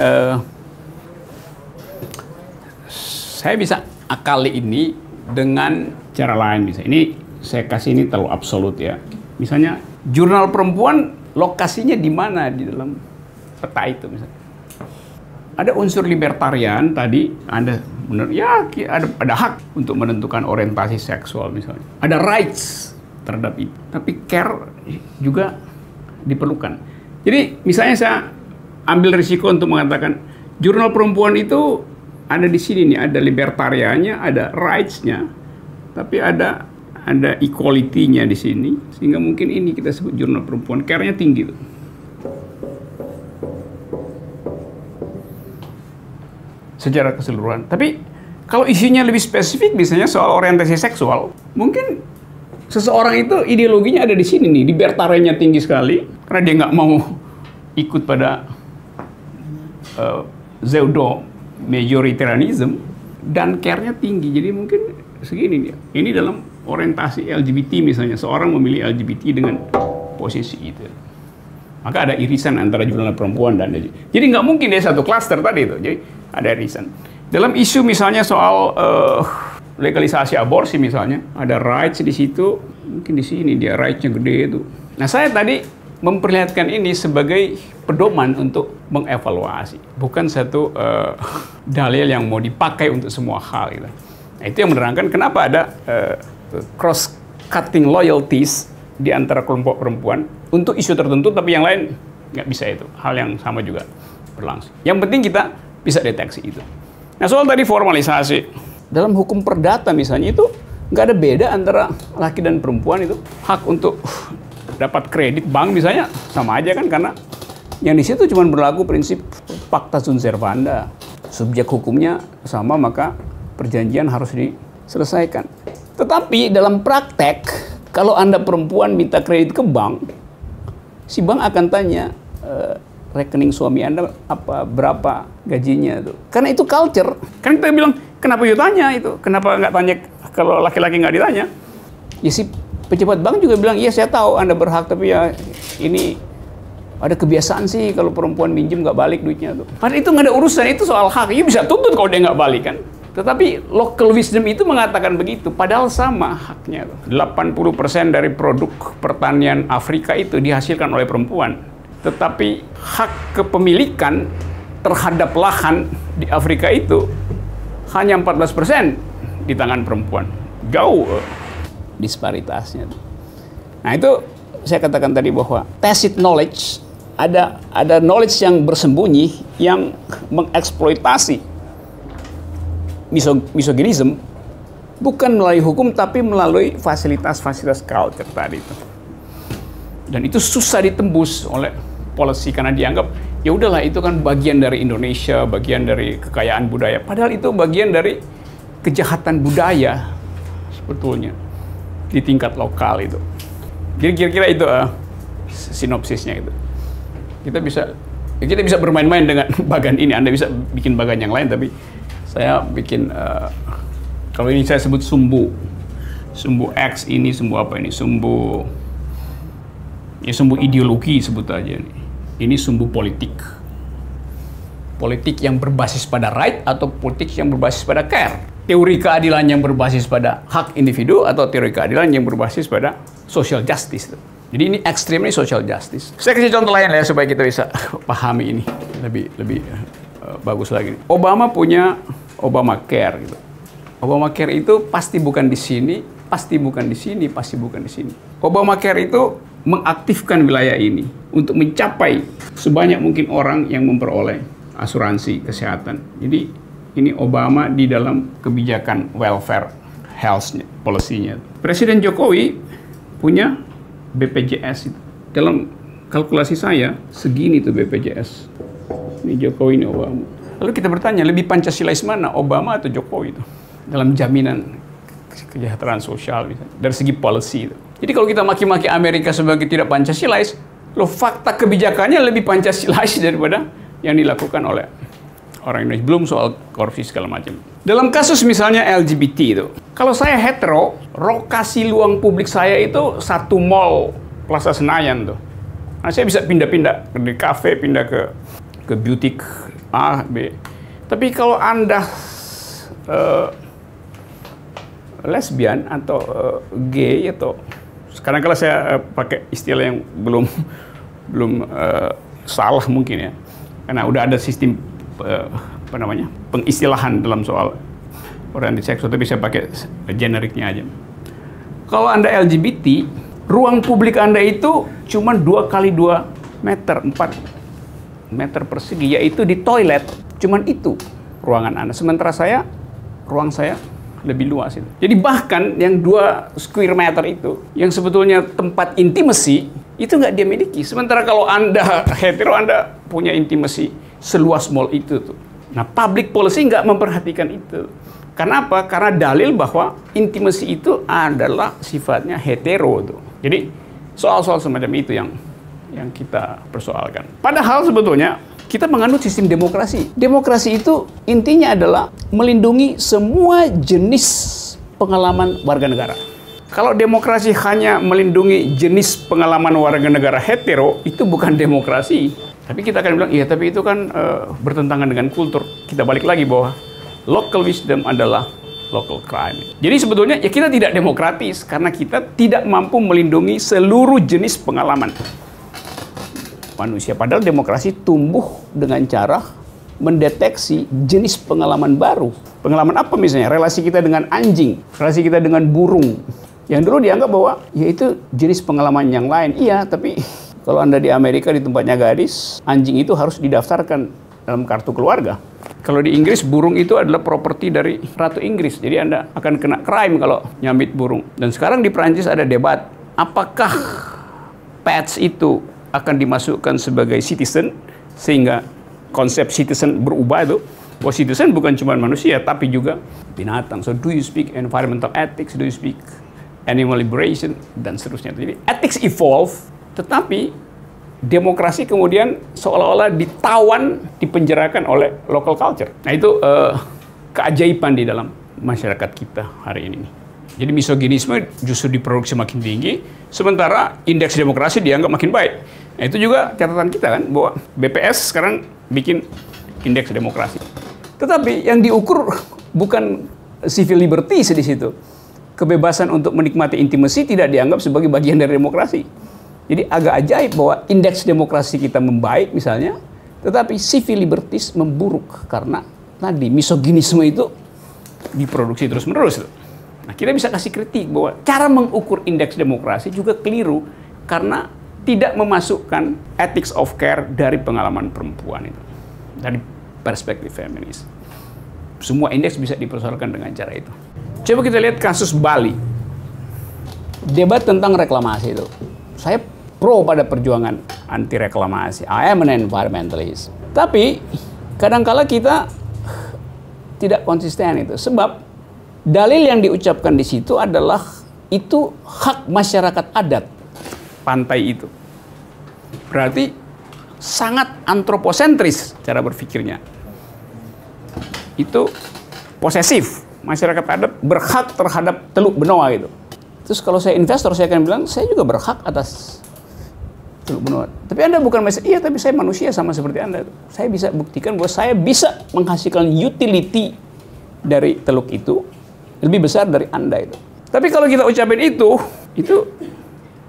Speaker 1: saya bisa akali ini dengan cara lain. Bisa. Ini saya kasih ini terlalu absolut ya. Misalnya jurnal perempuan lokasinya di mana di dalam peta itu misalnya. Ada unsur libertarian tadi, Anda benar ya ada hak untuk menentukan orientasi seksual misalnya. Ada rights terhadap itu. Tapi care juga diperlukan. Jadi misalnya saya ambil risiko untuk mengatakan jurnal perempuan itu ada di sini nih, ada libertariannya, ada rights-nya, tapi ada equality-nya di sini, sehingga mungkin ini kita sebut jurnal perempuan, care-nya tinggi tuh. Secara keseluruhan. Tapi kalau isinya lebih spesifik, misalnya soal orientasi seksual, mungkin seseorang itu ideologinya ada di sini nih, libertariannya tinggi sekali, karena dia nggak mau ikut pada pseudo majoritarianism dan care-nya tinggi. Jadi mungkin segini nih. Ini dalam orientasi LGBT misalnya, seorang memilih LGBT dengan posisi itu. Maka ada irisan antara jurnal perempuan dan jadi nggak mungkin dia satu klaster tadi itu. Jadi ada irisan. Dalam isu misalnya soal legalisasi aborsi misalnya, ada rights di situ, mungkin di sini dia rights-nya gede itu. Nah, saya tadi memperlihatkan ini sebagai pedoman untuk mengevaluasi, bukan satu dalil yang mau dipakai untuk semua hal. Gitu. Nah, itu yang menerangkan kenapa ada cross-cutting loyalties di antara kelompok perempuan untuk isu tertentu, tapi yang lain nggak bisa itu. Hal yang sama juga berlangsung. Yang penting kita bisa deteksi itu. Nah, soal tadi formalisasi. Dalam hukum perdata misalnya itu nggak ada beda antara laki dan perempuan itu. Hak untuk dapat kredit bank misalnya sama aja kan, karena yang di situ cuma berlaku prinsip pacta sunt servanda. Subjek hukumnya sama, maka perjanjian harus diselesaikan. Tetapi dalam praktek, kalau Anda perempuan minta kredit ke bank, si bank akan tanya rekening suami Anda berapa gajinya itu. Karena itu culture. Kan kita bilang, kenapa you tanya itu? Kenapa nggak tanya kalau laki-laki nggak ditanya? Ya si pejabat bank juga bilang, iya saya tahu Anda berhak, tapi ya ini ada kebiasaan sih kalau perempuan minjem nggak balik duitnya tuh. Padahal itu nggak ada urusan, itu soal hak. Ya bisa tuntut kalau dia nggak balik kan. Tetapi local wisdom itu mengatakan begitu, padahal sama haknya. 80% dari produk pertanian Afrika itu dihasilkan oleh perempuan. Tetapi hak kepemilikan terhadap lahan di Afrika itu hanya 14% di tangan perempuan. Jauh disparitasnya. Nah itu saya katakan tadi bahwa tacit knowledge, ada knowledge yang bersembunyi yang mengeksploitasi misoginisme bukan melalui hukum tapi melalui fasilitas-fasilitas culture tadi itu. Dan itu susah ditembus oleh policy karena dianggap ya udahlah itu kan bagian dari Indonesia, bagian dari kekayaan budaya. Padahal itu bagian dari kejahatan budaya sebetulnya di tingkat lokal itu. Jadi kira-kira itu sinopsisnya itu. Kita bisa bermain-main dengan bagan ini. Anda bisa bikin bagan yang lain, tapi saya bikin kalau ini saya sebut sumbu X ini, sumbu apa ini? Sumbu ideologi sebut aja ini. Ini sumbu politik. Politik yang berbasis pada right atau politik yang berbasis pada care. Teori keadilan yang berbasis pada hak individu atau teori keadilan yang berbasis pada social justice. Jadi ini ekstrim, ini social justice. Saya kasih contoh lain ya supaya kita bisa pahami ini lebih bagus lagi. Obama punya Obamacare gitu. Obamacare itu pasti bukan di sini, pasti bukan di sini, pasti bukan di sini. Obamacare itu mengaktifkan wilayah ini untuk mencapai sebanyak mungkin orang yang memperoleh asuransi kesehatan. Jadi ini Obama di dalam kebijakan welfare health policy-nya. Presiden Jokowi punya BPJS itu. Dalam kalkulasi saya segini tuh BPJS. Ini Jokowi, ini Obama. Lalu kita bertanya, lebih Pancasilais mana, Obama atau Jokowi itu dalam jaminan kesejahteraan sosial misalnya, dari segi policy itu. Jadi kalau kita maki-maki Amerika sebagai tidak Pancasilais, loh fakta kebijakannya lebih Pancasilais daripada yang dilakukan oleh orang Indonesia. Belum soal korupsi segala macam. Dalam kasus misalnya LGBT itu, kalau saya hetero, lokasi luang publik saya itu satu mall Plaza Senayan tuh. Nah, saya bisa pindah-pindah di kafe, pindah ke butik A, B. Tapi kalau Anda lesbian atau gay atau sekarang kalau saya pakai istilah yang belum salah mungkin ya, karena udah ada sistem pengistilahan dalam soal orientasi seksual, tapi saya pakai generiknya aja. Kalau Anda LGBT, ruang publik Anda itu cuma 2 kali 2 meter, 4 meter persegi, yaitu di toilet. Cuman itu ruangan Anda. Sementara ruang saya lebih luas itu. Jadi bahkan yang 2 square meter itu, yang sebetulnya tempat intimasi, itu nggak dia miliki. Sementara kalau Anda hetero, Anda punya intimasi seluas mall itu tuh. Nah, public policy nggak memperhatikan itu. Karena apa? Karena dalil bahwa intimasi itu adalah sifatnya hetero tuh. Jadi soal-soal semacam itu yang kita persoalkan. Padahal sebetulnya kita menganut sistem demokrasi. Demokrasi itu intinya adalah melindungi semua jenis pengalaman warga negara. Kalau demokrasi hanya melindungi jenis pengalaman warga negara hetero, itu bukan demokrasi. Tapi kita akan bilang, iya tapi itu kan bertentangan dengan kultur. Kita balik lagi bahwa local wisdom adalah local crime. Jadi sebetulnya ya kita tidak demokratis karena kita tidak mampu melindungi seluruh jenis pengalaman manusia. Padahal demokrasi tumbuh dengan cara mendeteksi jenis pengalaman baru. Pengalaman apa misalnya? Relasi kita dengan anjing, relasi kita dengan burung. Yang dulu dianggap bahwa ya itu jenis pengalaman yang lain. Iya, tapi kalau Anda di Amerika di tempatnya gadis, anjing itu harus didaftarkan dalam kartu keluarga. Kalau di Inggris, burung itu adalah properti dari Ratu Inggris. Jadi Anda akan kena crime kalau nyambit burung. Dan sekarang di Prancis ada debat, apakah pets itu akan dimasukkan sebagai citizen, sehingga konsep citizen berubah itu. Bahwa citizen bukan cuma manusia, tapi juga binatang. So do you speak environmental ethics, do you speak animal liberation, dan seterusnya. Jadi ethics evolve, tetapi demokrasi kemudian seolah-olah ditawan, dipenjarakan oleh local culture. Nah itu keajaiban di dalam masyarakat kita hari ini. Jadi misoginisme justru diproduksi makin tinggi, sementara indeks demokrasi dianggap makin baik. Nah itu juga catatan kita kan, bahwa BPS sekarang bikin indeks demokrasi. Tetapi yang diukur bukan civil liberties di situ. Kebebasan untuk menikmati intimasi tidak dianggap sebagai bagian dari demokrasi. Jadi agak ajaib bahwa indeks demokrasi kita membaik misalnya, tetapi civil liberties memburuk karena tadi misoginisme itu diproduksi terus-menerus. Nah, kita bisa kasih kritik bahwa cara mengukur indeks demokrasi juga keliru karena tidak memasukkan ethics of care dari pengalaman perempuan itu, dari perspektif feminis. semua indeks bisa dipersoalkan dengan cara itu. Coba kita lihat kasus Bali. Debat tentang reklamasi itu. Saya pro pada perjuangan anti reklamasi. I am an environmentalist. Tapi kadangkala kita tidak konsisten itu. Sebab dalil yang diucapkan di situ adalah itu hak masyarakat adat pantai itu. Berarti sangat antroposentris cara berpikirnya. Itu posesif. Masyarakat adat berhak terhadap Teluk Benoa gitu. Terus kalau saya investor, saya akan bilang, saya juga berhak atas Teluk Benoa. Tapi Anda bukan manusia. Iya, tapi saya manusia sama seperti Anda. Saya bisa buktikan bahwa saya bisa menghasilkan utility dari teluk itu lebih besar dari Anda itu. Tapi kalau kita ucapin itu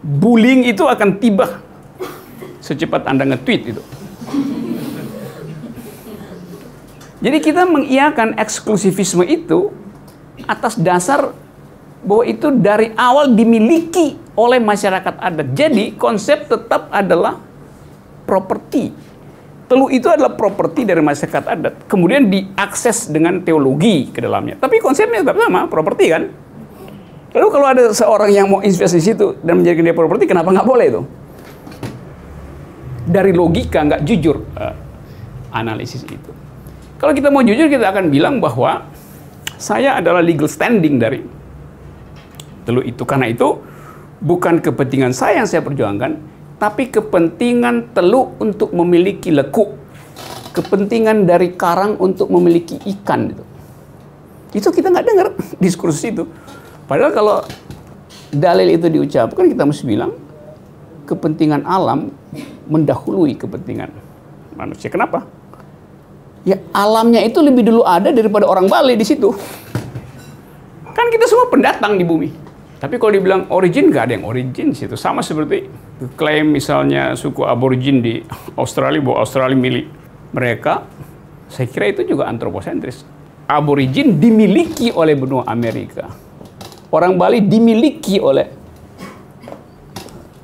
Speaker 1: bullying itu akan tiba secepat Anda nge-tweet itu. Jadi kita mengiyakan eksklusivisme itu atas dasar bahwa itu dari awal dimiliki oleh masyarakat adat. Jadi konsep tetap adalah properti. Teluk itu adalah properti dari masyarakat adat. Kemudian diakses dengan teologi ke dalamnya. Tapi konsepnya tetap sama, properti kan? Lalu kalau ada seorang yang mau investasi di situ dan menjadikan dia properti, kenapa nggak boleh itu? Dari logika nggak jujur analisis itu. Kalau kita mau jujur, kita akan bilang bahwa saya adalah legal standing dari teluk itu. Karena itu bukan kepentingan saya yang saya perjuangkan, tapi kepentingan teluk untuk memiliki lekuk. Kepentingan dari karang untuk memiliki ikan. Itu kita nggak dengar diskursus itu. Padahal kalau dalil itu diucapkan, kita mesti bilang kepentingan alam mendahului kepentingan manusia. Kenapa? Ya alamnya itu lebih dulu ada daripada orang Bali di situ. Kan kita semua pendatang di bumi. Tapi kalau dibilang origin, nggak ada yang origin di situ. Sama seperti klaim misalnya suku aborigin di Australia bahwa Australia milik mereka. Saya kira itu juga antroposentris. Aborigin dimiliki oleh benua Amerika. Orang Bali dimiliki oleh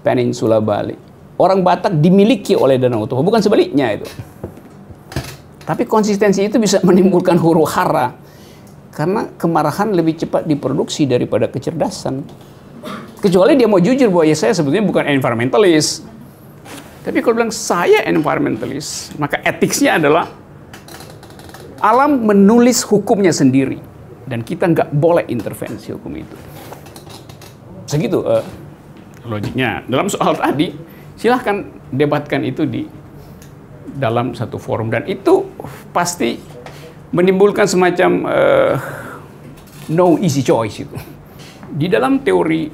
Speaker 1: Peninsula Bali. Orang Batak dimiliki oleh Danau Toba. Bukan sebaliknya itu. Tapi konsistensi itu bisa menimbulkan huru-hara. Karena kemarahan lebih cepat diproduksi daripada kecerdasan. Kecuali dia mau jujur bahwa ya saya sebetulnya bukan environmentalist. Tapi kalau bilang saya environmentalist, maka etiknya adalah alam menulis hukumnya sendiri. Dan kita nggak boleh intervensi hukum itu. Segitu logiknya. Dalam soal tadi, silahkan debatkan itu di dalam satu forum. Dan itu pasti menimbulkan semacam no easy choice itu. Di dalam teori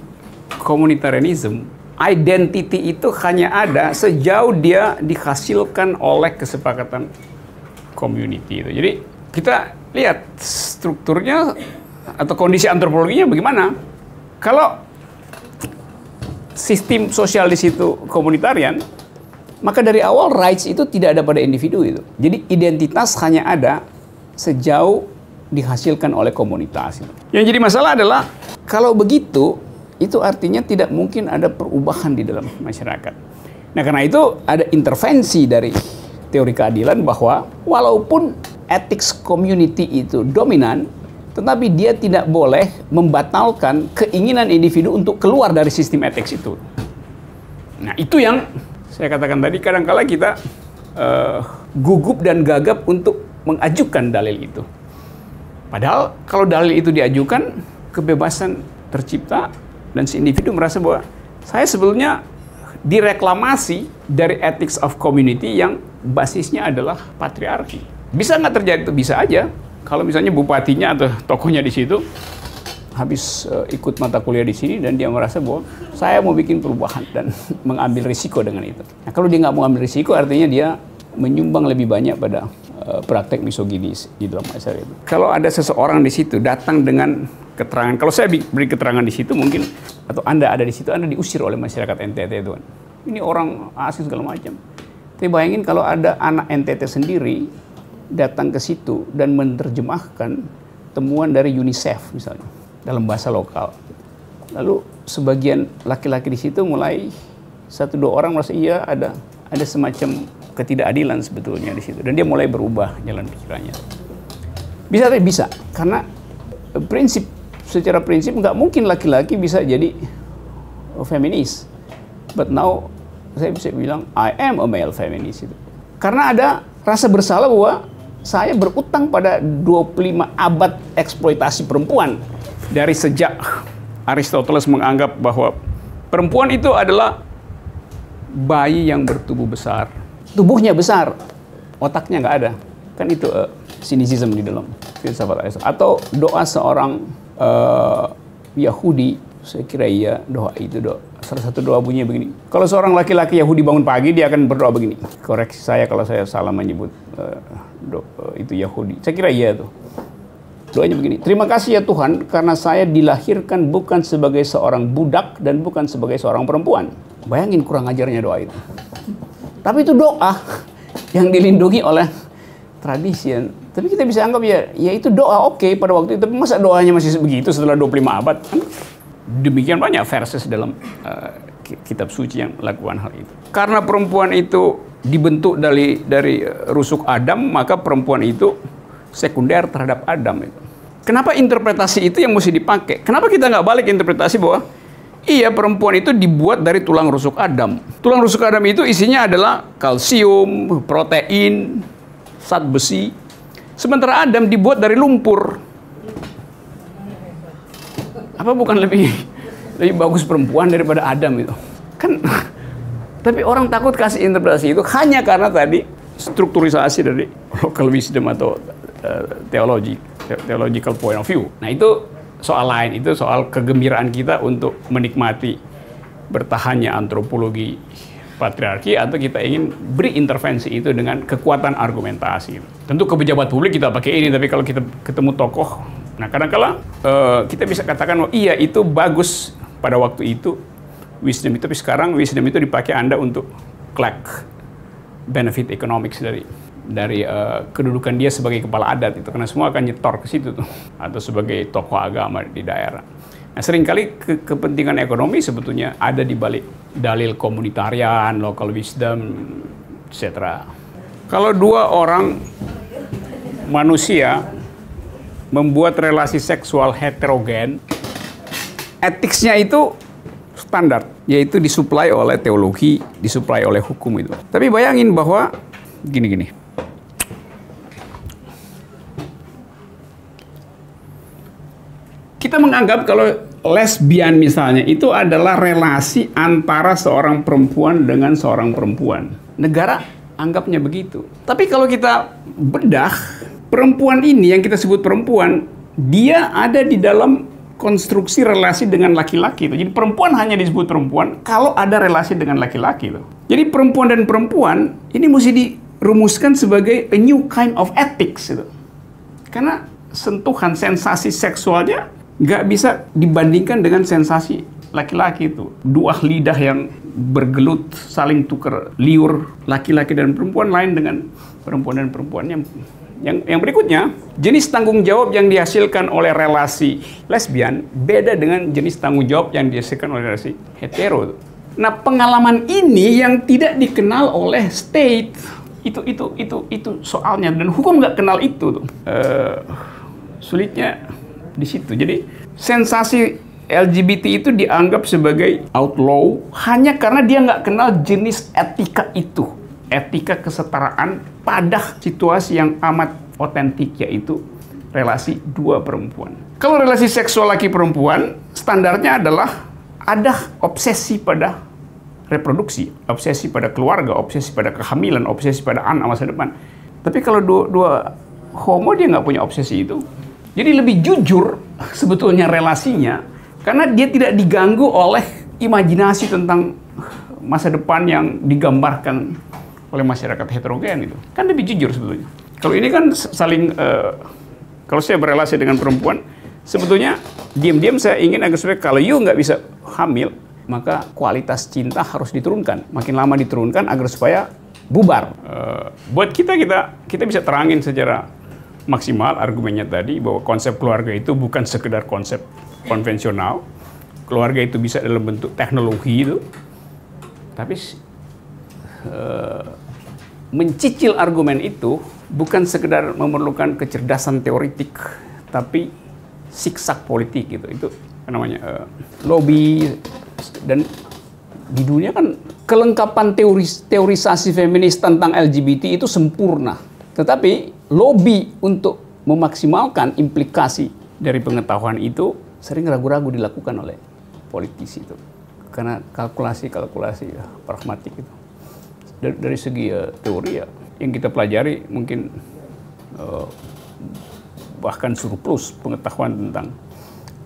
Speaker 1: komunitarianism, identity itu hanya ada sejauh dia dihasilkan oleh kesepakatan community itu. Jadi kita lihat strukturnya atau kondisi antropologinya bagaimana. Kalau sistem sosial di situ komunitarian, maka dari awal rights itu tidak ada pada individu itu. Jadi identitas hanya ada sejauh dihasilkan oleh komunitas. Yang jadi masalah adalah kalau begitu, itu artinya tidak mungkin ada perubahan di dalam masyarakat. Nah karena itu ada intervensi dari teori keadilan bahwa walaupun ethics community itu dominan, tetapi dia tidak boleh membatalkan keinginan individu untuk keluar dari sistem ethics itu. Nah itu yang saya katakan tadi, kadang-kala kita gugup dan gagap untuk mengajukan dalil itu. Padahal kalau dalil itu diajukan, kebebasan tercipta dan si individu merasa bahwa saya sebetulnya direklamasi dari ethics of community yang basisnya adalah patriarki. Bisa nggak terjadi itu? Bisa aja. Kalau misalnya bupatinya atau tokohnya di situ habis ikut mata kuliah di sini dan dia merasa bahwa saya mau bikin perubahan dan mengambil risiko dengan itu. Nah, kalau dia nggak mau ambil risiko, artinya dia menyumbang lebih banyak pada praktek misoginis di dalam masyarakat itu. Kalau ada seseorang di situ datang dengan keterangan, kalau saya beri keterangan di situ mungkin, atau Anda ada di situ, Anda diusir oleh masyarakat NTT itu kan. Ini orang asing segala macam. Tapi bayangin kalau ada anak NTT sendiri datang ke situ dan menerjemahkan temuan dari UNICEF misalnya dalam bahasa lokal. Lalu sebagian laki-laki di situ mulai 1-2 orang merasa iya ada semacam ketidakadilan sebetulnya di situ, dan dia mulai berubah jalan pikirannya. Bisa, tapi bisa. Karena secara prinsip nggak mungkin laki-laki bisa jadi feminis. But now, saya bisa bilang, I am a male feminist. Itu. Karena ada rasa bersalah bahwa saya berutang pada 25 abad eksploitasi perempuan. Dari sejak Aristoteles menganggap bahwa perempuan itu adalah bayi yang bertubuh besar. Tubuhnya besar, otaknya nggak ada. Kan itu sinisisme di dalam filsafat Aristoteles. Atau doa seorang Yahudi, saya kira iya, doa itu salah satu doa bunyinya begini. Kalau seorang laki-laki Yahudi bangun pagi, dia akan berdoa begini. Koreksi saya kalau saya salah menyebut itu Yahudi. Saya kira iya tuh. Doanya begini, terima kasih ya Tuhan karena saya dilahirkan bukan sebagai seorang budak dan bukan sebagai seorang perempuan. Bayangin kurang ajarnya doa itu. Tapi itu doa yang dilindungi oleh tradisi. Tapi kita bisa anggap ya itu doa oke pada waktu itu. Tapi masa doanya masih begitu setelah 25 abad? Kan demikian banyak verses dalam kitab suci yang melakukan hal itu. Karena perempuan itu dibentuk dari rusuk Adam, maka perempuan itu sekunder terhadap Adam itu. Kenapa interpretasi itu yang mesti dipakai? Kenapa kita nggak balik interpretasi bahwa iya perempuan itu dibuat dari tulang rusuk Adam. Tulang rusuk Adam itu isinya adalah kalsium, protein, zat besi. Sementara Adam dibuat dari lumpur. Apa bukan lebih bagus perempuan daripada Adam itu? Kan, tapi orang takut kasih interpretasi itu hanya karena tadi strukturisasi dari local wisdom atau theological point of view. Nah itu soal lain, itu soal kegembiraan kita untuk menikmati bertahannya antropologi patriarki atau kita ingin beri intervensi itu dengan kekuatan argumentasi. Tentu ke pejabat publik kita pakai ini, tapi kalau kita ketemu tokoh, nah kadang-kala kita bisa katakan, oh iya itu bagus pada waktu itu wisdom itu, tapi sekarang wisdom itu dipakai Anda untuk collect benefit economics dari kedudukan dia sebagai kepala adat itu, karena semua akan nyetor ke situ tuh, atau sebagai tokoh agama di daerah. Nah, seringkali kepentingan ekonomi sebetulnya ada di balik dalil komunitarian, local wisdom, etc. Kalau dua orang manusia membuat relasi seksual heterogen, etiknya itu standar, yaitu disuplai oleh teologi, disuplai oleh hukum itu. Tapi bayangin bahwa gini-gini. Kita menganggap kalau lesbian misalnya itu adalah relasi antara seorang perempuan dengan seorang perempuan. Negara anggapnya begitu. Tapi kalau kita bedah, perempuan ini yang kita sebut perempuan, dia ada di dalam konstruksi relasi dengan laki-laki itu. Jadi perempuan hanya disebut perempuan kalau ada relasi dengan laki-laki itu. Jadi perempuan dan perempuan ini mesti dirumuskan sebagai a new kind of ethics itu. Karena sentuhan sensasi seksualnya nggak bisa dibandingkan dengan sensasi laki-laki itu. Dua lidah yang bergelut, saling tukar liur, laki-laki dan perempuan lain dengan perempuan dan perempuan. Yang berikutnya, jenis tanggung jawab yang dihasilkan oleh relasi lesbian beda dengan jenis tanggung jawab yang dihasilkan oleh relasi hetero. Nah, pengalaman ini yang tidak dikenal oleh state, itu soalnya, dan hukum nggak kenal itu tuh. Sulitnya di situ. Jadi sensasi LGBT itu dianggap sebagai outlaw hanya karena dia nggak kenal jenis etika itu, etika kesetaraan pada situasi yang amat otentik, yaitu relasi dua perempuan. Kalau relasi seksual laki perempuan, standarnya adalah ada obsesi pada reproduksi, obsesi pada keluarga, obsesi pada kehamilan, obsesi pada anak masa depan. Tapi kalau dua homo dia nggak punya obsesi itu. Jadi lebih jujur sebetulnya relasinya, karena dia tidak diganggu oleh imajinasi tentang masa depan yang digambarkan oleh masyarakat heterogen itu. Kan lebih jujur sebetulnya. Kalau ini kan saling, kalau saya berelasi dengan perempuan, sebetulnya diam-diam saya ingin agar supaya kalau you nggak bisa hamil, maka kualitas cinta harus diturunkan. Makin lama diturunkan agar supaya bubar. Buat kita bisa terangin secara maksimal argumennya tadi bahwa konsep keluarga itu bukan sekedar konsep konvensional. Keluarga itu bisa dalam bentuk teknologi itu. Tapi mencicil argumen itu bukan sekedar memerlukan kecerdasan teoritik, tapi siksak politik gitu. Itu namanya lobby. Dan di dunia kan kelengkapan teorisasi feminis tentang LGBT itu sempurna. Tetapi lobby untuk memaksimalkan implikasi dari pengetahuan itu sering ragu-ragu dilakukan oleh politisi itu. Karena kalkulasi pragmatik itu. Dari segi teori ya, yang kita pelajari mungkin bahkan surplus pengetahuan tentang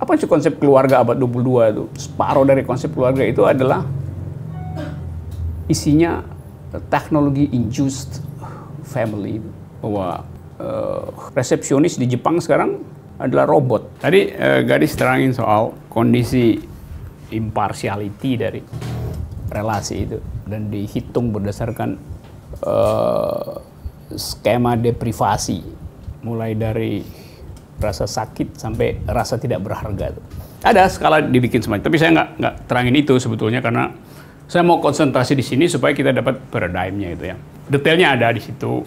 Speaker 1: apa sih konsep keluarga abad 22 itu. Separuh dari konsep keluarga itu adalah isinya teknologi induced family. Bahwa resepsionis di Jepang sekarang adalah robot. Tadi gadis terangin soal kondisi impartiality dari relasi itu dan dihitung berdasarkan skema deprivasi, mulai dari rasa sakit sampai rasa tidak berharga. Ada skala dibikin semacam, tapi saya nggak terangin itu sebetulnya karena saya mau konsentrasi di sini supaya kita dapat paradigmnya itu ya. Detailnya ada di situ,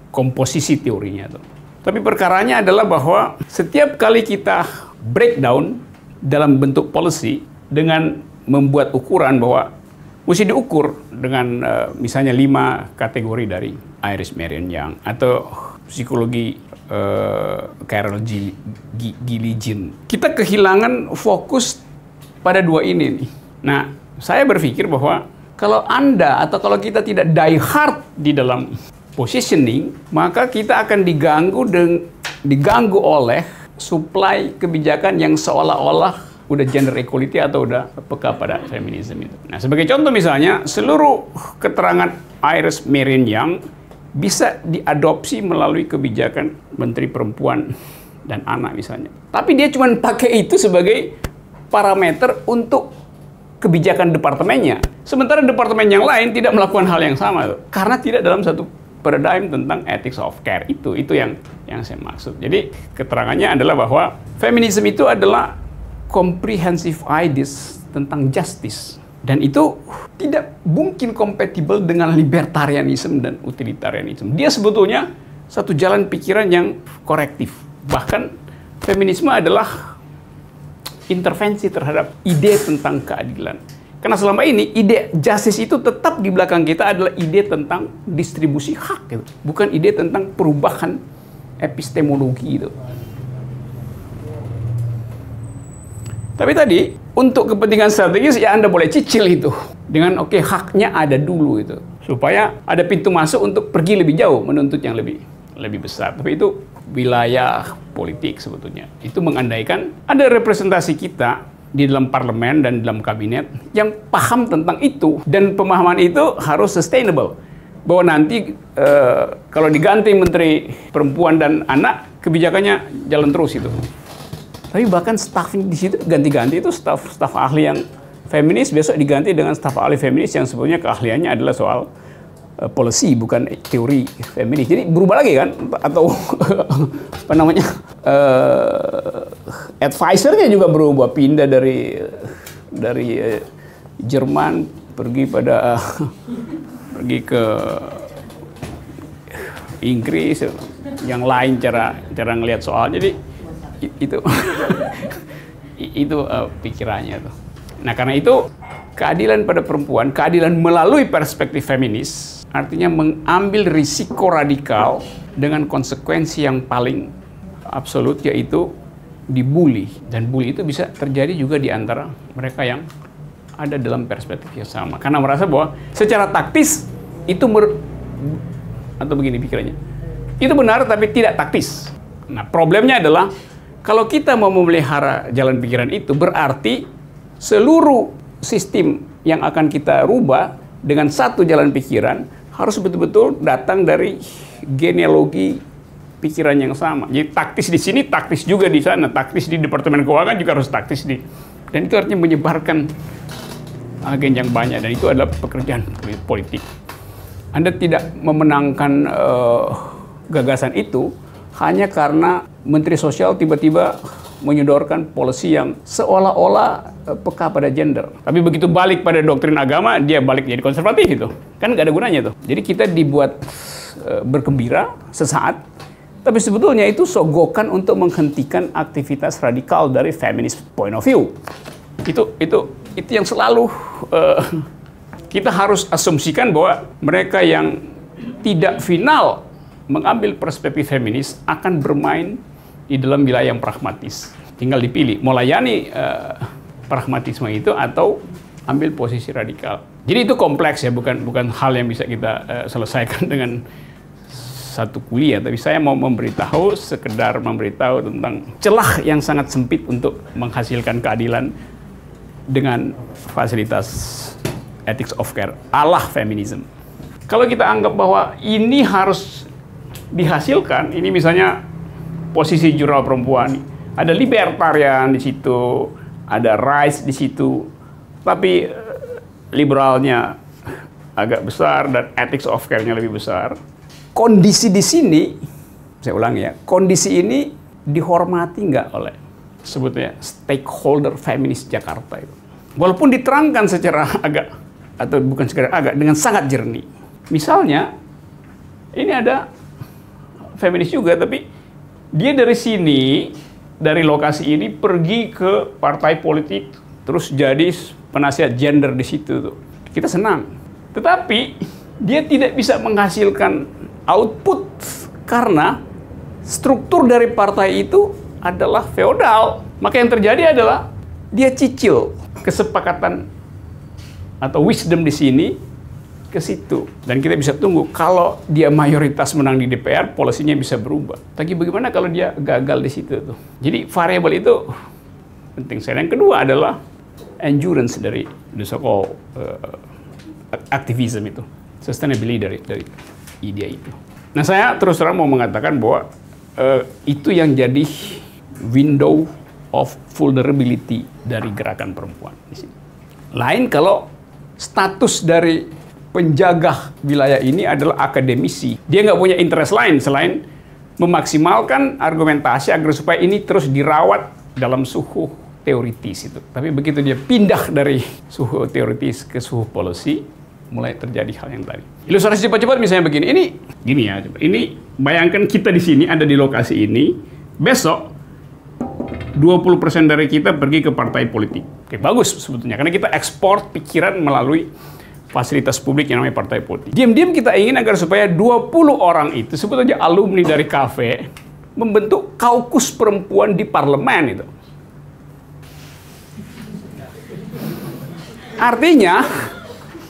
Speaker 1: komposisi teorinya itu. Tapi perkaranya adalah bahwa setiap kali kita breakdown dalam bentuk policy dengan membuat ukuran bahwa mesti diukur dengan misalnya 5 kategori dari Iris Marion Young atau psikologi Carol Gilligan. Kita kehilangan fokus pada 2 ini nih. Nah, saya berpikir bahwa kalau Anda atau kalau kita tidak die hard di dalam positioning, maka kita akan diganggu oleh supply kebijakan yang seolah-olah udah gender equality atau udah peka pada feminisme itu. Nah, sebagai contoh misalnya, seluruh keterangan Iris Marion Young bisa diadopsi melalui kebijakan Menteri Perempuan dan Anak misalnya. Tapi dia cuma pakai itu sebagai parameter untuk kebijakan departemennya. Sementara departemen yang lain tidak melakukan hal yang sama. Karena tidak dalam satu paradigm tentang ethics of care. Itu yang saya maksud. Jadi keterangannya adalah bahwa feminisme itu adalah comprehensive ideas tentang justice. Dan itu tidak mungkin kompatibel dengan libertarianisme dan utilitarianisme. Dia sebetulnya satu jalan pikiran yang korektif. Bahkan feminisme adalah intervensi terhadap ide tentang keadilan. Karena selama ini ide justice itu tetap di belakang kita adalah ide tentang distribusi hak, gitu. Bukan ide tentang perubahan epistemologi itu. Tapi tadi untuk kepentingan strategis ya Anda boleh cicil itu dengan oke, haknya ada dulu itu supaya ada pintu masuk untuk pergi lebih jauh menuntut yang lebih besar. Tapi itu wilayah politik sebetulnya. Itu mengandaikan ada representasi kita di dalam parlemen dan dalam kabinet yang paham tentang itu, dan pemahaman itu harus sustainable. Bahwa nanti kalau diganti Menteri Perempuan dan Anak, kebijakannya jalan terus itu. Tapi bahkan staf di situ ganti-ganti itu staf ahli yang feminis besok diganti dengan staf ahli feminis yang sebetulnya keahliannya adalah soal policy bukan teori feminis. Jadi berubah lagi kan, atau apa namanya, advisornya juga berubah, pindah dari Jerman pergi ke Inggris, yang lain cara ngelihat soal. Jadi itu pikirannya tuh. Nah, karena itu keadilan pada perempuan, keadilan melalui perspektif feminis, artinya mengambil risiko radikal dengan konsekuensi yang paling absolut, yaitu dibully. Dan bully itu bisa terjadi juga di antara mereka yang ada dalam perspektif yang sama. Karena merasa bahwa secara taktis itu atau begini pikirannya, itu benar tapi tidak taktis. Nah, problemnya adalah kalau kita mau memelihara jalan pikiran itu, berarti seluruh sistem yang akan kita rubah dengan satu jalan pikiran harus betul-betul datang dari genealogi pikiran yang sama. Jadi taktis di sini, taktis juga di sana, taktis di Departemen Keuangan juga harus taktis di. Dan itu artinya menyebarkan agen yang banyak, dan itu adalah pekerjaan politik. Anda tidak memenangkan gagasan itu hanya karena Menteri Sosial tiba-tiba menyodorkan policy yang seolah-olah peka pada gender. Tapi begitu balik pada doktrin agama, dia balik jadi konservatif itu. Kan nggak ada gunanya tuh. Jadi kita dibuat bergembira sesaat, tapi sebetulnya itu sogokan untuk menghentikan aktivitas radikal dari feminist point of view. Itu yang selalu kita harus asumsikan bahwa mereka yang tidak final mengambil perspektif feminis akan bermain di dalam wilayah yang pragmatis. Tinggal dipilih, mau layani pragmatisme itu atau ambil posisi radikal. Jadi itu kompleks ya, bukan hal yang bisa kita selesaikan dengan satu kuliah. Tapi saya mau sekedar memberitahu tentang celah yang sangat sempit untuk menghasilkan keadilan dengan fasilitas ethics of care ala feminisme. Kalau kita anggap bahwa ini harus dihasilkan, ini misalnya posisi jurnal perempuan, ada libertarian di situ, ada rights di situ, tapi liberalnya agak besar dan ethics of care-nya lebih besar. Kondisi di sini, saya ulangi ya, kondisi ini dihormati nggak oleh sebetulnya stakeholder feminis Jakarta itu. Walaupun diterangkan secara agak, atau bukan sekedar agak, dengan sangat jernih. Misalnya, ini ada feminis juga, tapi dia dari sini, dari lokasi ini pergi ke partai politik, terus jadi penasihat gender di situ tuh. Kita senang. Tetapi dia tidak bisa menghasilkan output karena struktur dari partai itu adalah feodal. Maka yang terjadi adalah dia cicil kesepakatan atau wisdom di sini ke situ. Dan kita bisa tunggu kalau dia mayoritas menang di DPR, polisinya bisa berubah. Tapi bagaimana kalau dia gagal di situ tuh? Jadi variabel itu penting. Yang kedua adalah endurance dari the so-called aktivisme itu, sustainability dari ide itu. Nah, saya terus terang mau mengatakan bahwa itu yang jadi window of vulnerability dari gerakan perempuan di sini. Lain kalau status dari penjaga wilayah ini adalah akademisi, dia nggak punya interest lain selain memaksimalkan argumentasi agar supaya ini terus dirawat dalam suhu teoritis itu. Tapi begitu dia pindah dari suhu teoritis ke suhu policy, mulai terjadi hal yang tadi. Ilustrasi cepat-cepat misalnya begini. Ini gini ya, coba. Ini bayangkan kita di sini ada di lokasi ini, besok 20% dari kita pergi ke partai politik. Oke, bagus sebetulnya karena kita ekspor pikiran melalui fasilitas publik yang namanya partai politik. Diam-diam kita ingin agar supaya 20 orang itu sebetulnya alumni dari kafe membentuk kaukus perempuan di parlemen itu. Artinya,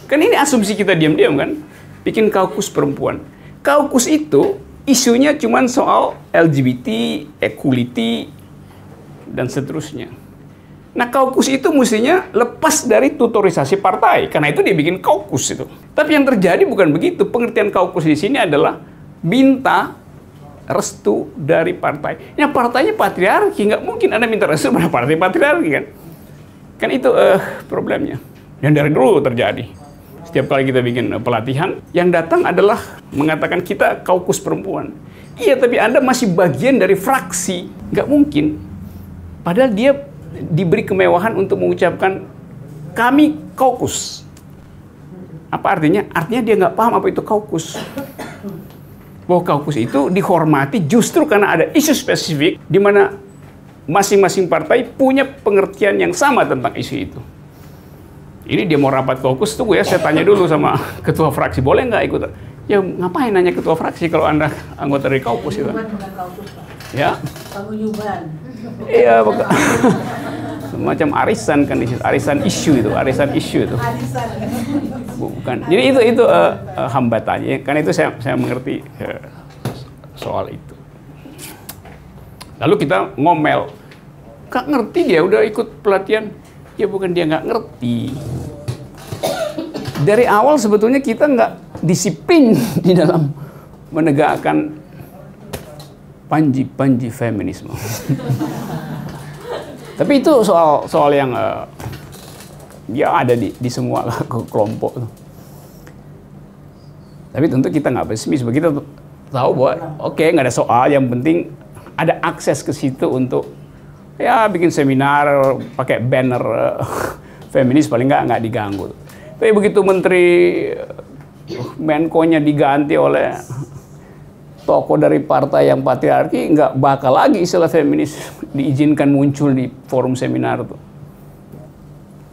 Speaker 1: kan ini asumsi kita diam-diam kan, bikin kaukus perempuan. Kaukus itu isunya cuma soal LGBT, equality, dan seterusnya. Nah, kaukus itu mestinya lepas dari tutorisasi partai, karena itu dia bikin kaukus itu. Tapi yang terjadi bukan begitu. Pengertian kaukus di sini adalah minta restu dari partai. Ya, partainya patriarki, nggak mungkin Anda minta restu pada partai patriarki kan? Kan itu problemnya. Yang dari dulu terjadi. Setiap kali kita bikin pelatihan, yang datang adalah mengatakan kita kaukus perempuan. Iya, tapi Anda masih bagian dari fraksi. Nggak mungkin. Padahal dia diberi kemewahan untuk mengucapkan kami kaukus. Apa artinya? Artinya dia nggak paham apa itu kaukus. Bahwa kaukus itu dihormati justru karena ada isu spesifik di mana masing-masing partai punya pengertian yang sama tentang isu itu. Ini dia mau rapat kaukus, tunggu ya, saya tanya dulu sama ketua fraksi, boleh nggak ikut? Ya ngapain nanya ketua fraksi kalau Anda anggota dari kaukus itu? Ya. Paguyuban. Iya, semacam arisan kan, arisan isu itu, bukan. Jadi itu hambatannya, karena itu saya mengerti soal itu. Lalu kita ngomel, nggak ngerti dia udah ikut pelatihan. Ya bukan dia nggak ngerti. Dari awal sebetulnya kita nggak disiplin di dalam menegakkan panji-panji feminisme. Tapi itu soal yang ya ada di semua kelompok. Tapi tentu kita nggak pesimis. Begitu tahu bahwa oke, nggak ada soal, yang penting ada akses ke situ untuk ya bikin seminar pakai banner feminis, paling nggak diganggu. Tapi begitu Menteri Menko-nya diganti oleh tokoh dari partai yang patriarki nggak bakal lagi istilah feminis diizinkan muncul di forum seminar tuh.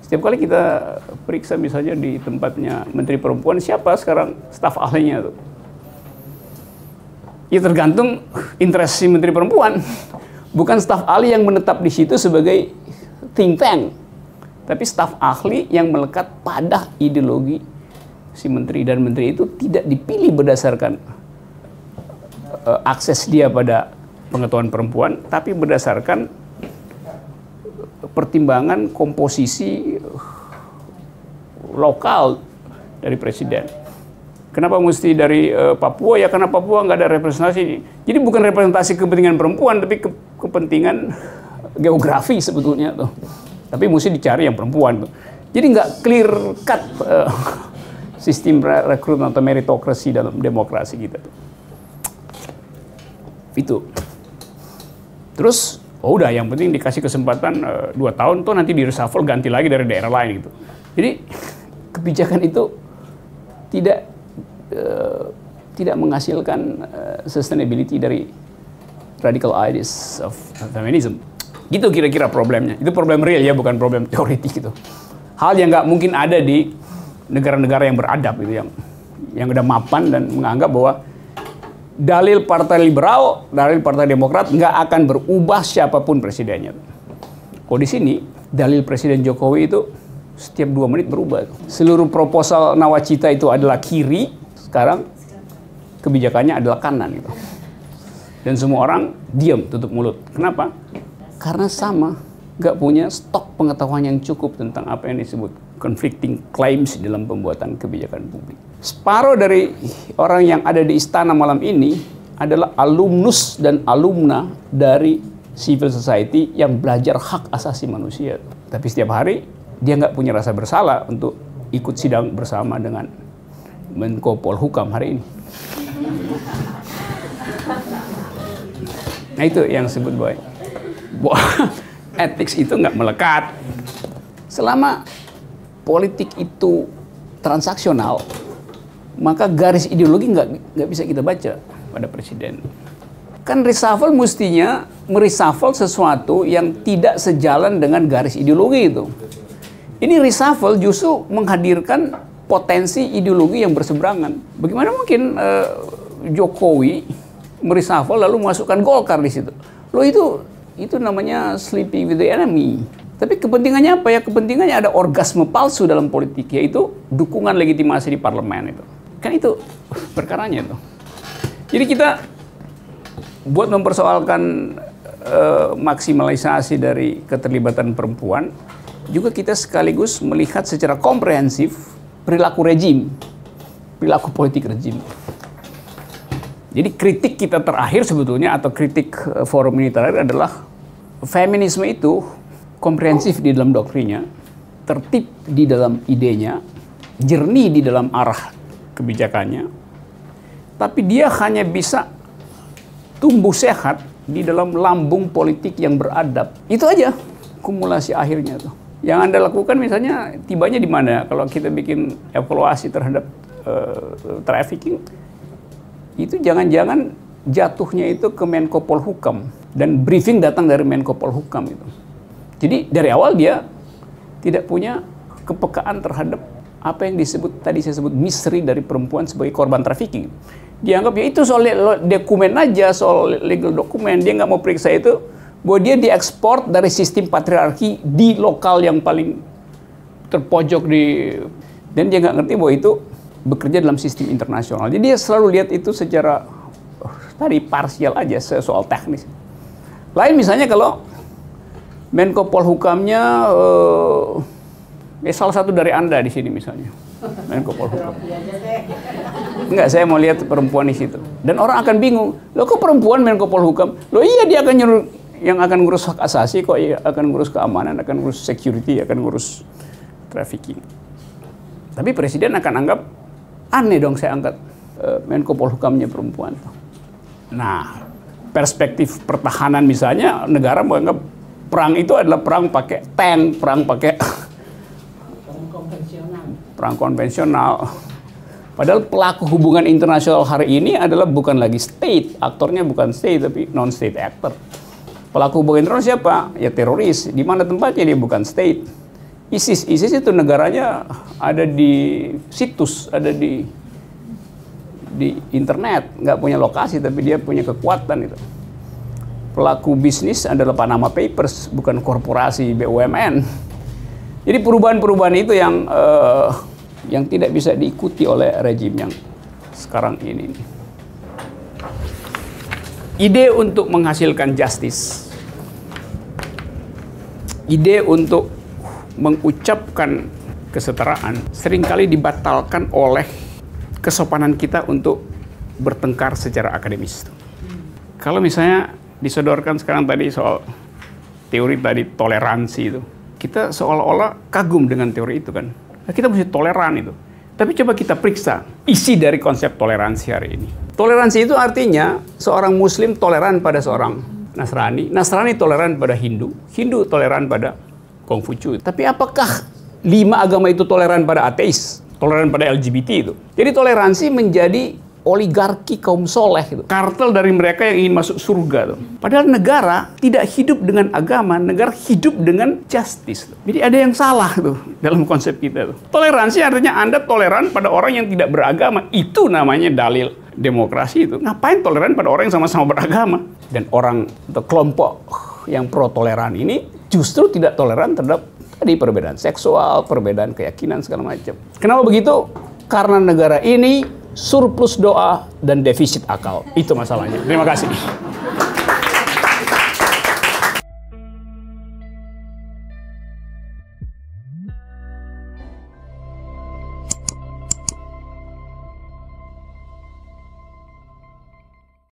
Speaker 1: Setiap kali kita periksa misalnya di tempatnya Menteri Perempuan, siapa sekarang staf ahlinya tuh? Ya tergantung interest si Menteri Perempuan. Bukan staf ahli yang menetap di situ sebagai think tank, tapi staf ahli yang melekat pada ideologi si menteri, dan menteri itu tidak dipilih berdasarkan akses dia pada pengetahuan perempuan, tapi berdasarkan pertimbangan komposisi lokal dari presiden. Kenapa mesti dari Papua? Ya karena Papua nggak ada representasi. Jadi bukan representasi kepentingan perempuan, tapi kepentingan geografi sebetulnya tuh. Tapi mesti dicari yang perempuan tuh. Jadi nggak clear cut sistem rekrutmen atau meritokrasi dalam demokrasi kita tuh. Itu. Terus, oh udah yang penting dikasih kesempatan 2 tahun tuh nanti di reshuffle ganti lagi dari daerah lain gitu. Jadi kebijakan itu tidak menghasilkan sustainability dari radical ideas of feminism. Gitu kira-kira problemnya. Itu problem real ya, bukan problem teoritik gitu. Hal yang nggak mungkin ada di negara-negara yang beradab gitu, yang udah mapan dan menganggap bahwa dalil partai liberal, dalil partai demokrat nggak akan berubah siapapun presidennya. Kalau di sini dalil Presiden Jokowi itu setiap 2 menit berubah. Seluruh proposal nawacita itu adalah kiri, sekarang kebijakannya adalah kanan gitu. Dan semua orang diam, tutup mulut. Kenapa? Karena sama, nggak punya stok pengetahuan yang cukup tentang apa yang disebut conflicting claims dalam pembuatan kebijakan publik. Separuh dari orang yang ada di istana malam ini adalah alumnus dan alumna dari civil society yang belajar hak asasi manusia. Tapi setiap hari dia nggak punya rasa bersalah untuk ikut sidang bersama dengan Menko Polhukam hari ini. Nah itu yang disebut bahwa etik itu nggak melekat. Selama politik itu transaksional, maka garis ideologi nggak bisa kita baca pada presiden. Kan reshuffle mestinya mereshuffle sesuatu yang tidak sejalan dengan garis ideologi itu. Ini reshuffle justru menghadirkan potensi ideologi yang berseberangan. Bagaimana mungkin Jokowi mereshuffle lalu masukkan Golkar di situ? Loh itu namanya sleeping with the enemy. Tapi kepentingannya apa ya? Kepentingannya ada orgasme palsu dalam politik, yaitu dukungan legitimasi di parlemen itu. Kan itu perkaranya itu. Jadi kita buat mempersoalkan maksimalisasi dari keterlibatan perempuan, juga kita sekaligus melihat secara komprehensif perilaku rejim, perilaku politik rejim. Jadi kritik kita terakhir sebetulnya, atau kritik forum ini terakhir adalah feminisme itu komprehensif di dalam doktrinnya, tertib di dalam idenya, jernih di dalam arah kebijakannya, tapi dia hanya bisa tumbuh sehat di dalam lambung politik yang beradab. Itu aja kumulasi akhirnya tuh. Yang Anda lakukan misalnya tibanya di mana? Kalau kita bikin evaluasi terhadap trafficking, itu jangan-jangan jatuhnya itu ke Menko Polhukam, dan briefing datang dari Menko Polhukam itu. Jadi dari awal dia tidak punya kepekaan terhadap apa yang disebut tadi saya sebut misteri dari perempuan sebagai korban trafficking. Dianggap ya itu soal dokumen aja, soal legal dokumen. Dia nggak mau periksa itu, bahwa dia diekspor dari sistem patriarki di lokal yang paling terpojok dan dia nggak ngerti bahwa itu bekerja dalam sistem internasional. Jadi dia selalu lihat itu secara tadi parsial aja, soal teknis. Lain misalnya kalau Menko Polhukamnya salah satu dari Anda di sini misalnya, Menko Polhukam. Enggak, saya mau lihat perempuan di situ. Dan orang akan bingung, loh kok perempuan Menko Polhukam? Loh iya, dia akan nyuruh yang akan ngurus hak asasi kok, akan ngurus keamanan, akan ngurus security, akan ngurus trafficking. Tapi presiden akan anggap aneh dong saya angkat Menko Polhukamnya perempuan. Nah, perspektif pertahanan misalnya, negara menganggap perang itu adalah perang pakai tank, perang pakai perang konvensional. Padahal pelaku hubungan internasional hari ini adalah bukan lagi state, aktornya bukan state tapi non-state actor. Pelaku hubungan internasional siapa? Ya teroris. Di mana tempatnya dia bukan state. ISIS itu negaranya ada di situs, ada di internet, nggak punya lokasi tapi dia punya kekuatan itu. Pelaku bisnis adalah Panama Papers, bukan korporasi BUMN. Jadi perubahan-perubahan itu yang tidak bisa diikuti oleh rejim yang sekarang ini. Ide untuk menghasilkan justice, ide untuk mengucapkan kesetaraan seringkali dibatalkan oleh kesopanan kita untuk bertengkar secara akademis. Kalau misalnya disodorkan sekarang tadi soal teori tadi toleransi itu, kita seolah-olah kagum dengan teori itu kan. Nah, kita mesti toleran itu. Tapi coba kita periksa isi dari konsep toleransi hari ini. Toleransi itu artinya seorang Muslim toleran pada seorang Nasrani, Nasrani toleran pada Hindu, Hindu toleran pada Konghucu. Tapi apakah 5 agama itu toleran pada ateis, toleran pada LGBT itu? Jadi toleransi menjadi oligarki kaum soleh itu. Kartel dari mereka yang ingin masuk surga tuh. Padahal negara tidak hidup dengan agama, negara hidup dengan justice. Jadi ada yang salah tuh dalam konsep kita tuh. Toleransi artinya Anda toleran pada orang yang tidak beragama. Itu namanya dalil demokrasi itu. Ngapain toleran pada orang yang sama-sama beragama? Dan orang atau kelompok yang pro toleran ini justru tidak toleran terhadap tadi perbedaan seksual, perbedaan keyakinan segala macam. Kenapa begitu? Karena negara ini surplus doa dan defisit akal. Itu masalahnya. Terima kasih.